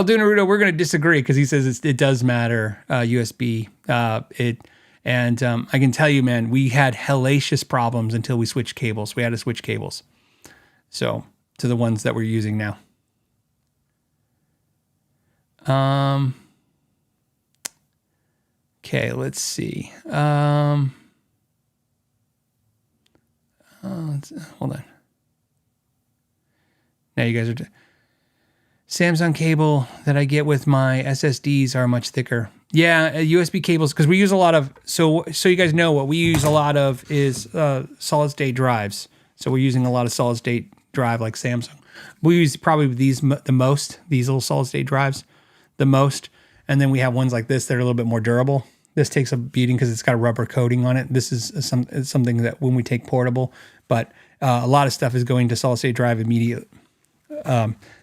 Naruto, we're going to disagree because he says it does matter, USB. I can tell you, man, we had hellacious problems until we switched cables. We had to switch cables. So to the ones that we're using now. Okay, let's see. Hold on. Now you guys are... Samsung cable that I get with my SSDs are much thicker. Yeah, USB cables, because we use a lot of, so you guys know what we use a lot of is solid state drives. So we're using a lot of solid state drive like Samsung. We use probably these little solid state drives the most. And then we have ones like this that are a little bit more durable. This takes a beating because it's got a rubber coating on it. This is something that when we take portable, but a lot of stuff is going to solid state drive immediately.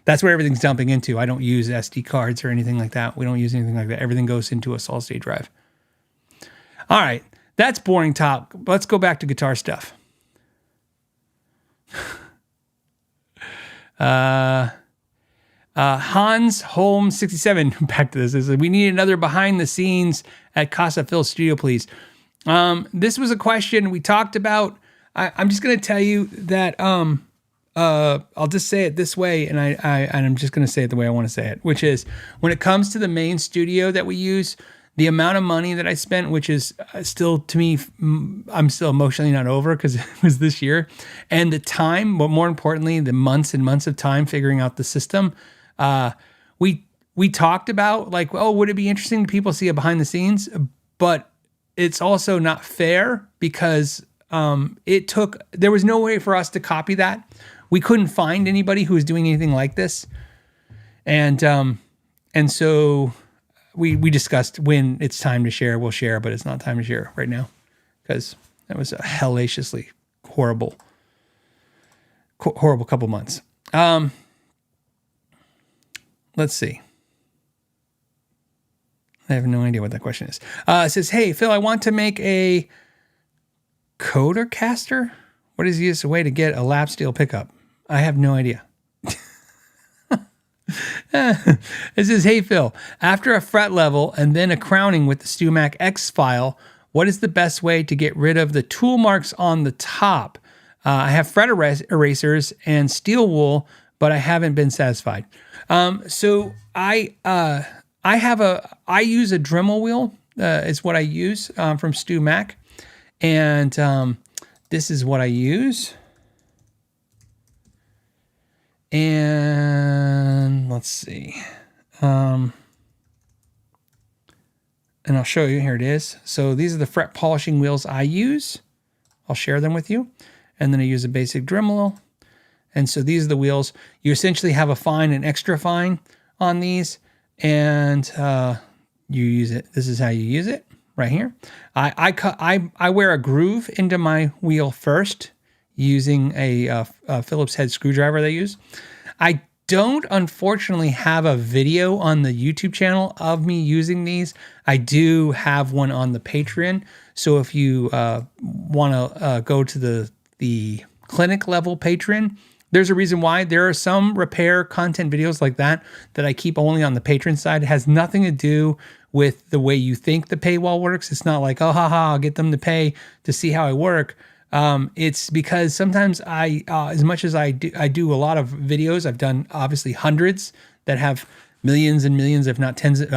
That's where everything's dumping into. I don't use SD cards or anything like that. We don't use anything like that. Everything goes into a solid state drive. All right, that's boring talk. Let's go back to guitar stuff. Hans Holm 67, back to this, is we need another behind the scenes at Casa Phil Studio, please. This was a question we talked about. I'm just going to tell you that I'll just say it this way, and I'm just going to say it the way I want to say it, which is when it comes to the main studio that we use, the amount of money that I spent, which is still, to me, I'm still emotionally not over because it was this year, and the time, but more importantly, the months and months of time figuring out the system. We talked about like, oh, would it be interesting to people see a behind the scenes? But it's also not fair because there was no way for us to copy that. We couldn't find anybody who was doing anything like this. And so we discussed when it's time to share, we'll share, but it's not time to share right now because that was a hellaciously horrible couple months. Let's see. I have no idea what that question is. It says, hey, Phil, I want to make a coder caster. What is the easiest way to get a lap steel pickup? I have no idea. It says, hey, Phil, after a fret level and then a crowning with the StewMac X file, what is the best way to get rid of the tool marks on the top? I have fret erasers and steel wool, but I haven't been satisfied. So I use a Dremel wheel, is what I use from StewMac. And this is what I use. And let's see. And I'll show you. Here it is. So these are the fret polishing wheels I use. I'll share them with you. And then I use a basic Dremel. And so these are the wheels. You essentially have a fine and extra fine on these. And you use it. This is how you use it right here. I wear a groove into my wheel first using a Phillips head screwdriver they use. I don't unfortunately have a video on the YouTube channel of me using these. I do have one on the Patreon. So if you want to go to the clinic level Patreon, there's a reason why. There are some repair content videos like that I keep only on the Patreon side. It has nothing to do with the way you think the paywall works. It's not like, oh, haha, I'll get them to pay to see how I work. It's because sometimes as much as I do a lot of videos, I've done obviously hundreds that have millions and millions, if not tens of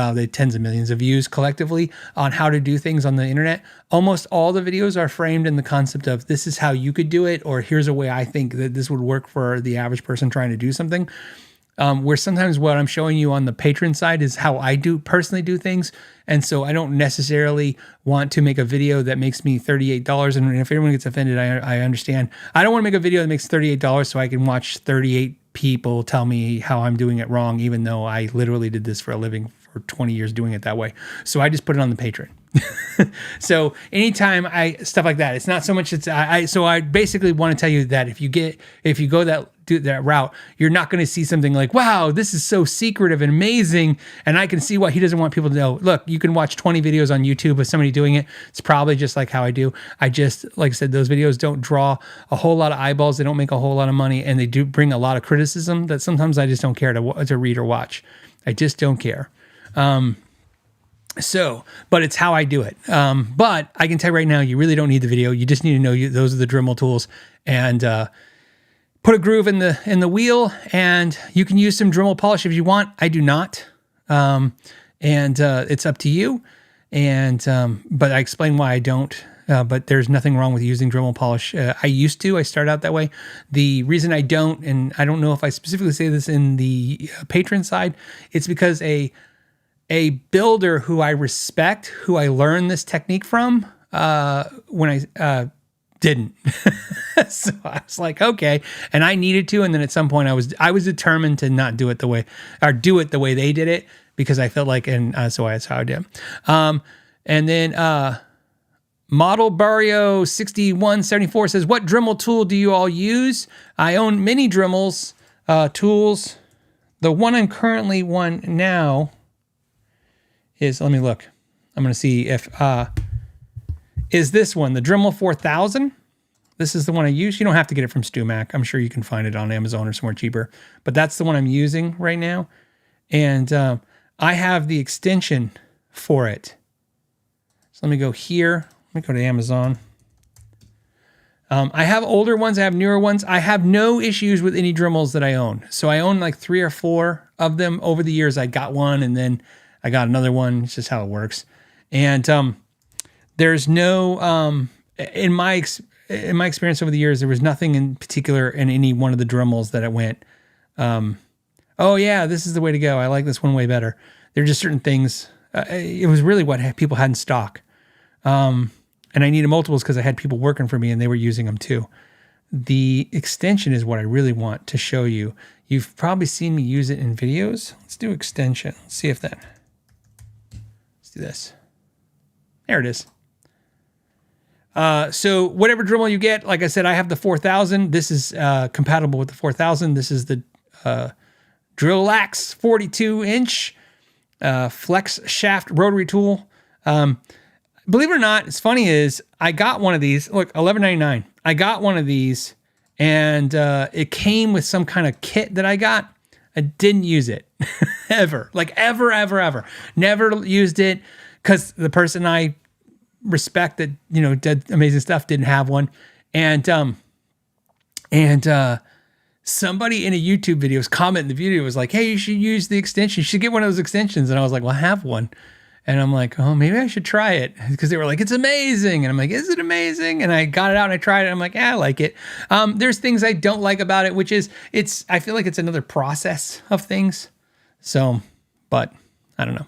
millions of views collectively on how to do things on the internet. Almost all the videos are framed in the concept of this is how you could do it, or here's a way I think that this would work for the average person trying to do something. Where sometimes what I'm showing you on the Patreon side is how I personally do things. And so I don't necessarily want to make a video that makes me $38. And if anyone gets offended, I understand. I don't want to make a video that makes $38 so I can watch 38 people tell me how I'm doing it wrong, even though I literally did this for a living for 20 years doing it that way. So I just put it on the Patreon. So anytime stuff like that, it's not so much so I basically want to tell you that if you go that route, you're not going to see something like, wow, this is so secretive and amazing. And I can see why he doesn't want people to know. Look, you can watch 20 videos on YouTube of somebody doing it. It's probably just like how I do. I just, like I said, those videos don't draw a whole lot of eyeballs. They don't make a whole lot of money, and they do bring a lot of criticism that sometimes I just don't care to read or watch. I just don't care. But it's how I do it. But I can tell you right now, you really don't need the video. You just need to know those are the Dremel tools, and put a groove in the wheel, and you can use some Dremel polish if you want. I do not, and it's up to you. But I explain why I don't. But there's nothing wrong with using Dremel polish. I used to. I started out that way. The reason I don't, and I don't know if I specifically say this in the Patreon side, it's because a a builder who I respect, who I learned this technique from, when I didn't. So I was like, okay, and I needed to, and then at some point I was determined to not do it the way, or do it the way they did it, because I felt like, and so that's how I did. And then Model Barrio 6174 says, what Dremel tool do you all use? I own many Dremels tools. The one I'm currently on now is, let me look. I'm going to see if, is this one, the Dremel 4000? This is the one I use. You don't have to get it from StewMac. I'm sure you can find it on Amazon or somewhere cheaper. But that's the one I'm using right now. And I have the extension for it. So let me go here. Let me go to Amazon. I have older ones. I have newer ones. I have no issues with any Dremels that I own. So I own like 3 or 4 of them over the years. I got one and then I got another one. It's just how it works. And there's no, in my experience over the years, there was nothing in particular in any one of the Dremels that it went, oh yeah, this is the way to go. I like this one way better. There are just certain things. It was really what people had in stock. And I needed multiples because I had people working for me and they were using them too. The extension is what I really want to show you. You've probably seen me use it in videos. Let's do extension. Let's see if that, let's do this. There it is. So whatever Dremel you get, like I said, I have the 4000. This is compatible with the 4000. This is the Drill Axe 42-inch flex shaft rotary tool. Believe it or not, it's funny is I got one of these. Look, $11.99. I got one of these, and it came with some kind of kit that I got. I didn't use it ever, like ever. Never used it because the person I respect that did amazing stuff didn't have one, and somebody in a YouTube video was commenting the video was like, hey, you should use the extension. You should get one of those extensions. And I was like, well, I have one. And I'm like, oh, maybe I should try it, because they were like, it's amazing. And I'm like, is it amazing? And I got it out and I tried it. I'm like, yeah, I like it. There's things I don't like about it, which is I feel like it's another process of things. So, but I don't know.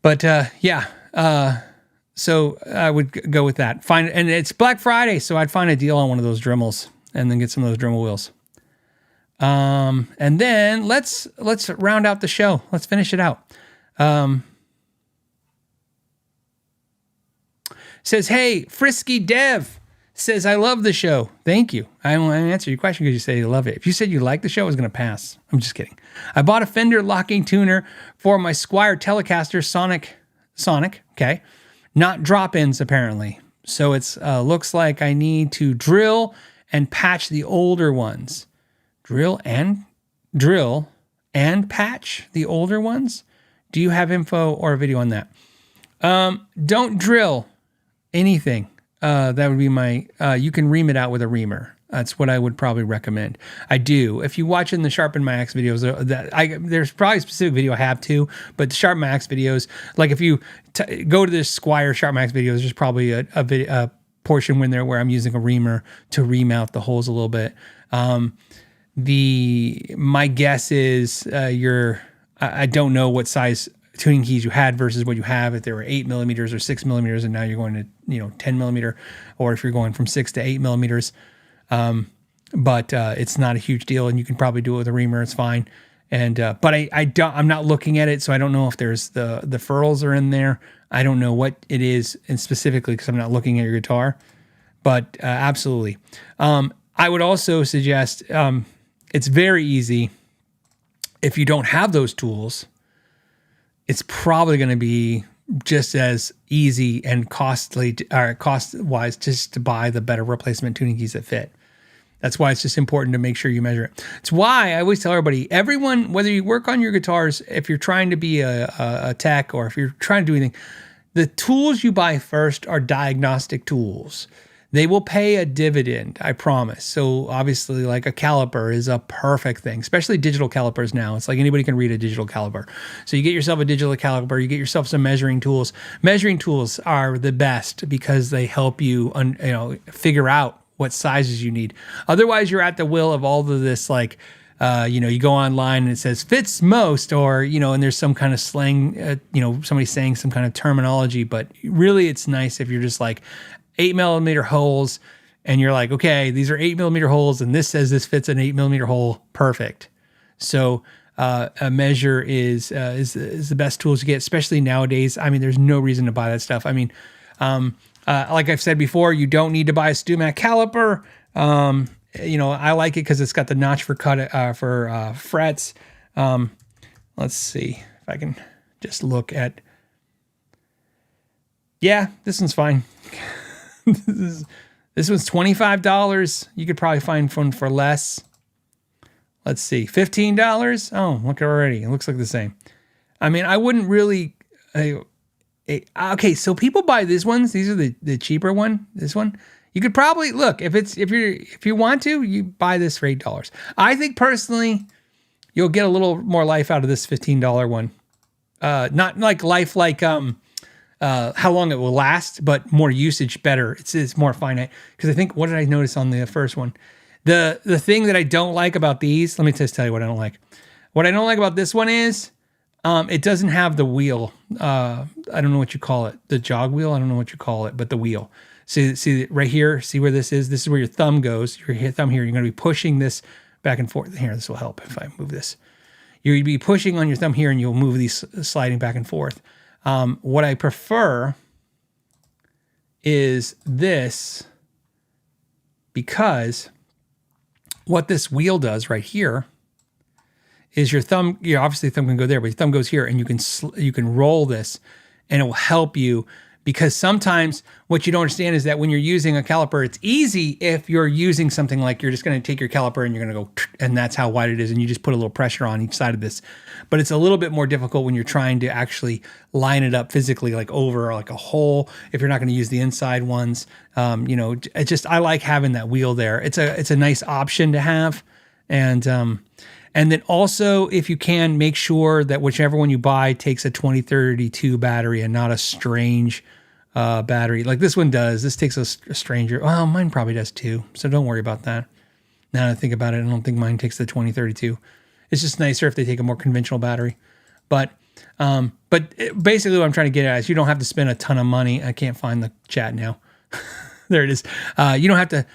But yeah, so I would go with that. And it's Black Friday, so I'd find a deal on one of those Dremels and then get some of those Dremel wheels. And then let's round out the show. Let's finish it out. Says, hey, Frisky Dev says, I love the show. Thank you. I want to answer your question because you say you love it. If you said you like the show, I was going to pass. I'm just kidding. I bought a Fender locking tuner for my Squier Telecaster Sonic. Okay. Not drop-ins apparently. So it's, looks like I need to drill and patch the older ones. Drill and patch the older ones? Do you have info or a video on that? Don't drill anything. That would be my, you can ream it out with a reamer. That's what I would probably recommend. I do. If you watch in the Sharpen My Axe videos, there's probably a specific video I have too, but the Sharpen My Axe videos, like if you go to the Squier Sharpen My Axe videos, there's probably a portion when there where I'm using a reamer to ream out the holes a little bit. My guess is I don't know what size tuning keys you had versus what you have, if they were 8 millimeters or 6 millimeters, and now you're going to 10 millimeter, or if you're going from 6 to 8 millimeters. But it's not a huge deal, and you can probably do it with a reamer. It's fine. And but I'm not looking at it, so I don't know if there's the furls are in there. I don't know what it is, and specifically because I'm not looking at your guitar. But absolutely, I would also suggest it's very easy. If you don't have those tools, it's probably going to be just as easy and costly, or cost-wise, just to buy the better replacement tuning keys that fit. That's why it's just important to make sure you measure it. It's why I always tell everybody, everyone, whether you work on your guitars, if you're trying to be a tech, or if you're trying to do anything, the tools you buy first are diagnostic tools. They will pay a dividend, I promise. So obviously, like a caliper is a perfect thing, especially digital calipers now. It's like anybody can read a digital caliper. So you get yourself a digital caliper, you get yourself some measuring tools. Measuring tools are the best because they help you, figure out what sizes you need. Otherwise, you're at the will of all of this like You go online and it says fits most, or, and there's some kind of slang, somebody saying some kind of terminology, but really it's nice if you're just like 8mm holes and you're like, okay, these are 8mm holes and this says this fits an 8mm hole. Perfect. So a measure is the best tools to get, especially nowadays. I mean, there's no reason to buy that stuff. I mean, like I've said before, you don't need to buy a StewMac caliper. I like it because it's got the notch for frets. Let's see if I can just look at. Yeah, this one's fine. This one's $25. You could probably find one for less. Let's see, $15. Oh, look already. It looks like the same. I mean, I wouldn't really. Okay, so people buy these ones. These are the cheaper one. This one. You could probably look if you want to, you buy this for $8. I think personally, you'll get a little more life out of this $15 one. Not like life like how long it will last, but more usage better. It's more finite. Because I think, what did I notice on the first one? The thing that I don't like about these, let me just tell you what I don't like. What I don't like about this one is it doesn't have the wheel. I don't know what you call it. The jog wheel. I don't know what you call it, but the wheel. See right here, see where this is? This is where your thumb goes. Your thumb here, you're going to be pushing this back and forth. Here, this will help if I move this. You'll be pushing on your thumb here and you'll move these sliding back and forth. What I prefer is this, because what this wheel does right here is your thumb, obviously the thumb can go there, but your thumb goes here and you can roll this and it will help you. Because sometimes what you don't understand is that when you're using a caliper, it's easy if you're using something like you're just going to take your caliper and you're going to go, and that's how wide it is, and you just put a little pressure on each side of this. But it's a little bit more difficult when you're trying to actually line it up physically, like over like a hole, if you're not going to use the inside ones. I like having that wheel there. It's a nice option to have. And then also, if you can, make sure that whichever one you buy takes a 2032 battery and not a strange battery. Like this one does. This takes a stranger. Well, mine probably does too. So don't worry about that. Now that I think about it, I don't think mine takes the 2032. It's just nicer if they take a more conventional battery. But basically what I'm trying to get at is you don't have to spend a ton of money. I can't find the chat now. There it is. You don't have to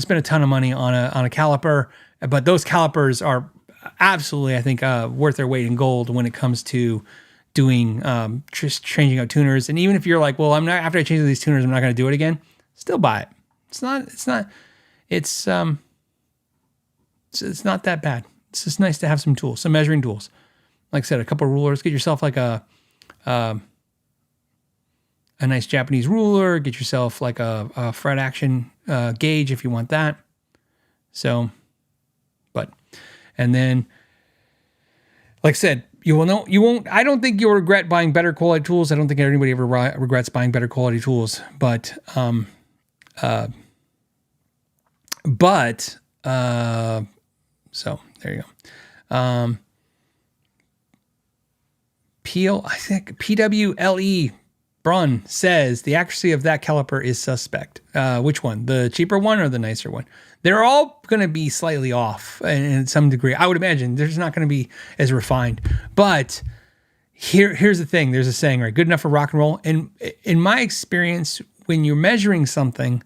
spend a ton of money on a caliper. But those calipers are absolutely, I think, worth their weight in gold when it comes to doing just changing out tuners. And even if you're like, well, I'm not, after I change these tuners, I'm not going to do it again. Still buy it. It's not that bad. It's just nice to have some tools, some measuring tools. Like I said, a couple of rulers. Get yourself like a nice Japanese ruler. Get yourself like a fret action gauge if you want that. So, and then, like I said, you won't, I don't think you'll regret buying better quality tools. I don't think anybody ever regrets buying better quality tools, but so there you go. I think PWLE Brun says the accuracy of that caliper is suspect. Which one? The cheaper one or the nicer one? They're all going to be slightly off in some degree. I would imagine there's not going to be as refined. But here's the thing. There's a saying, right? Good enough for rock and roll. And in my experience, when you're measuring something,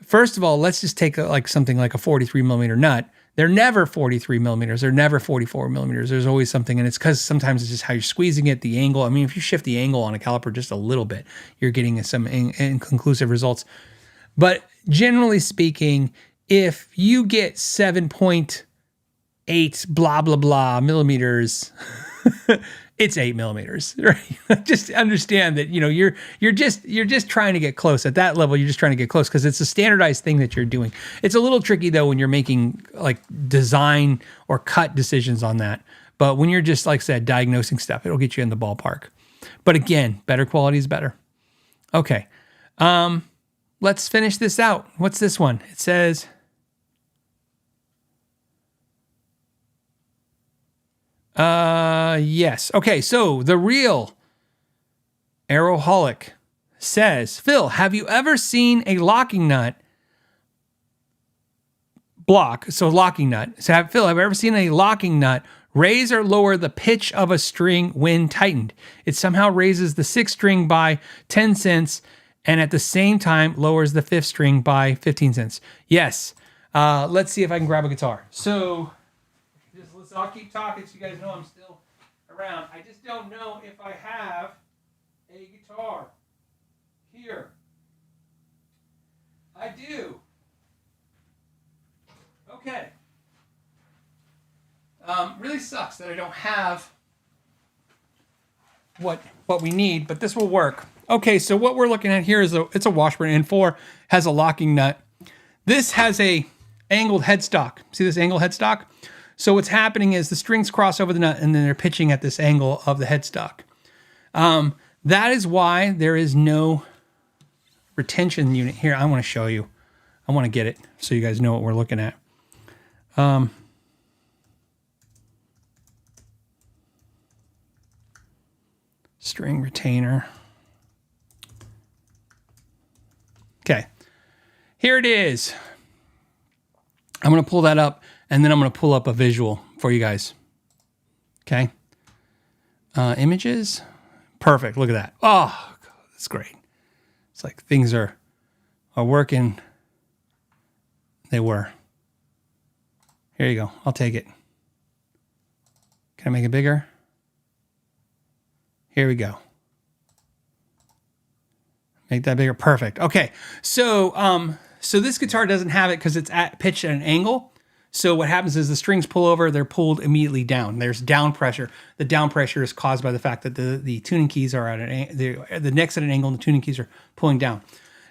first of all, let's just take something like a 43 millimeter nut. They're never 43 millimeters. They're never 44 millimeters. There's always something. And it's because sometimes it's just how you're squeezing it, the angle. I mean, if you shift the angle on a caliper just a little bit, you're getting some inconclusive results. But generally speaking, if you get 7.8 blah, blah, blah millimeters, it's 8 millimeters, right? Just understand that, you're just trying to get close at that level. You're just trying to get close because it's a standardized thing that you're doing. It's a little tricky though, when you're making like design or cut decisions on that. But when you're just, like I said, diagnosing stuff, it'll get you in the ballpark. But again, better quality is better. Okay. Let's finish this out. What's this one? It says, yes. Okay, so the real Aeroholic says, Phil, have you ever seen a locking nut block, so locking nut. So Phil, have you ever seen a locking nut raise or lower the pitch of a string when tightened? It somehow raises the 6th string by 10 cents and at the same time lowers the 5th string by 15 cents. Yes. Let's see if I can grab a guitar. So I'll keep talking so you guys know I'm still around. I just don't know if I have a guitar here. I do. Okay. Really sucks that I don't have what we need, but this will work. Okay, so what we're looking at here is it's a Washburn N4, has a locking nut. This has a angled headstock. See this angled headstock? So what's happening is the strings cross over the nut and then they're pitching at this angle of the headstock. That is why there is no retention unit here. I want to show you. I want to get it so you guys know what we're looking at. String retainer. Okay, here it is. I'm going to pull that up and then I'm going to pull up a visual for you guys. Okay. Images. Perfect. Look at that. Oh, that's great. It's like things are working. They were. Here you go. I'll take it. Can I make it bigger? Here we go. Make that bigger. Perfect. Okay. So, so this guitar doesn't have it because it's pitched at an angle. So what happens is the strings pull over, they're pulled immediately down. There's down pressure. The down pressure is caused by the fact that the tuning keys are at the neck's at an angle and the tuning keys are pulling down.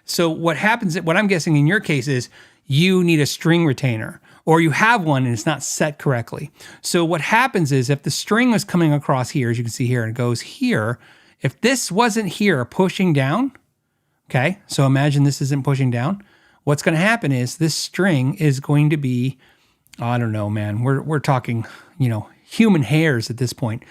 So what happens, what I'm guessing in your case is you need a string retainer or you have one and it's not set correctly. So what happens is if the string was coming across here, as you can see here, and it goes here, if this wasn't here pushing down, okay, so imagine this isn't pushing down, what's going to happen is this string is going to be, I don't know, man, we're talking, you know, human hairs at this point,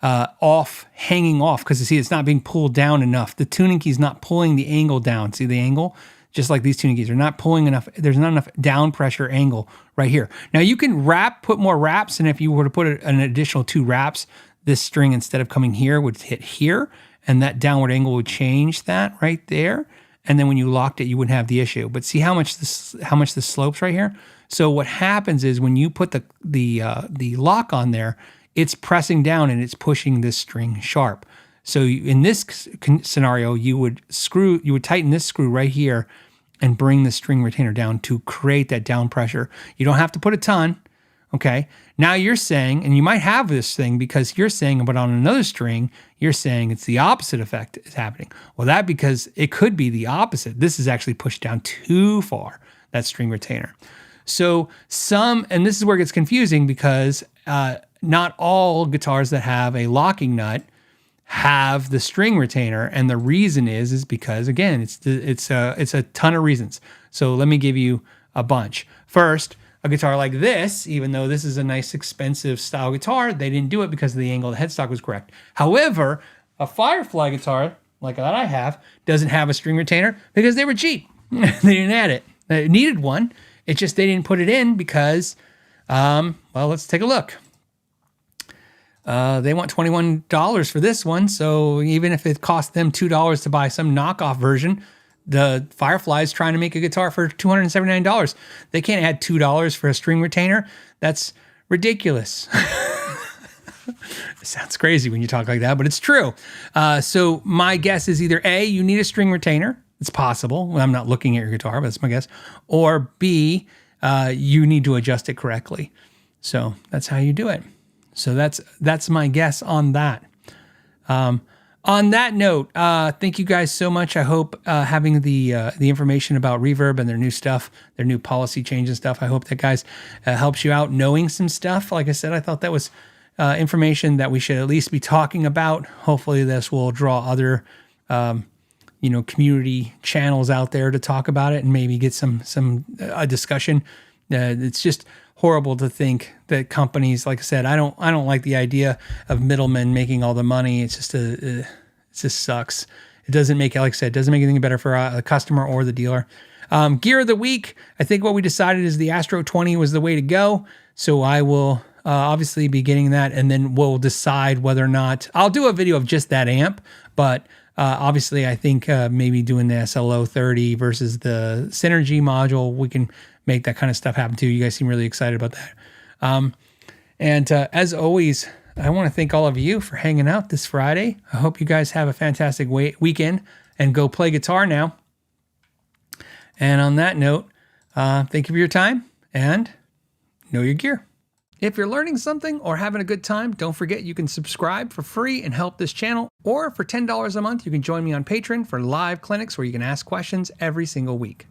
hanging off, because you see it's not being pulled down enough. The tuning key's not pulling the angle down. See the angle? Just like these tuning keys are not pulling enough. There's not enough down pressure angle right here. Now you can put more wraps, and if you were to put an additional 2 wraps, this string instead of coming here would hit here, and that downward angle would change that right there. And then when you locked it, you wouldn't have the issue. But see how much this slopes right here? So what happens is when you put the lock on there, it's pressing down and it's pushing this string sharp. So in this scenario, you would tighten this screw right here and bring the string retainer down to create that down pressure. You don't have to put a ton, okay? Now you're saying, and you might have this thing because you're saying, but on another string, you're saying it's the opposite effect is happening. Well, because it could be the opposite. This is actually pushed down too far, that string retainer. So and this is where it gets confusing because not all guitars that have a locking nut have the string retainer, and the reason is because again, it's a ton of reasons. So let me give you a bunch. First, a guitar like this, even though this is a nice expensive style guitar, they didn't do it because the angle of the headstock was correct. However, a Firefly guitar like that I have doesn't have a string retainer because they were cheap. They didn't add it. It needed one. It's just they didn't put it in because, well, let's take a look. They want $21 for this one. So even if it cost them $2 to buy some knockoff version, the Firefly is trying to make a guitar for $279. They can't add $2 for a string retainer. That's ridiculous. It sounds crazy when you talk like that, but it's true. So my guess is either A, you need a string retainer. It's possible. Well, I'm not looking at your guitar, but that's my guess. Or B, you need to adjust it correctly. So that's how you do it. So that's my guess on that. On that note, thank you guys so much. I hope having the information about Reverb and their new stuff, their new policy change and stuff, I hope that guys helps you out knowing some stuff. Like I said, I thought that was information that we should at least be talking about. Hopefully this will draw other community channels out there to talk about it and maybe get some discussion. It's just horrible to think that companies, like I said, I don't like the idea of middlemen making all the money. It's just it just sucks. It doesn't make, like I said, it doesn't make anything better for the customer or the dealer. Gear of the week, I think what we decided is the Astro 20 was the way to go. So I will obviously be getting that, and then we'll decide whether or not I'll do a video of just that amp. But obviously, I think maybe doing the SLO 30 versus the Synergy module, we can make that kind of stuff happen too. You guys seem really excited about that. And as always, I want to thank all of you for hanging out this Friday. I hope you guys have a fantastic weekend and go play guitar now. And on that note, thank you for your time and know your gear. If you're learning something or having a good time, don't forget you can subscribe for free and help this channel. Or for $10 a month, you can join me on Patreon for live clinics where you can ask questions every single week.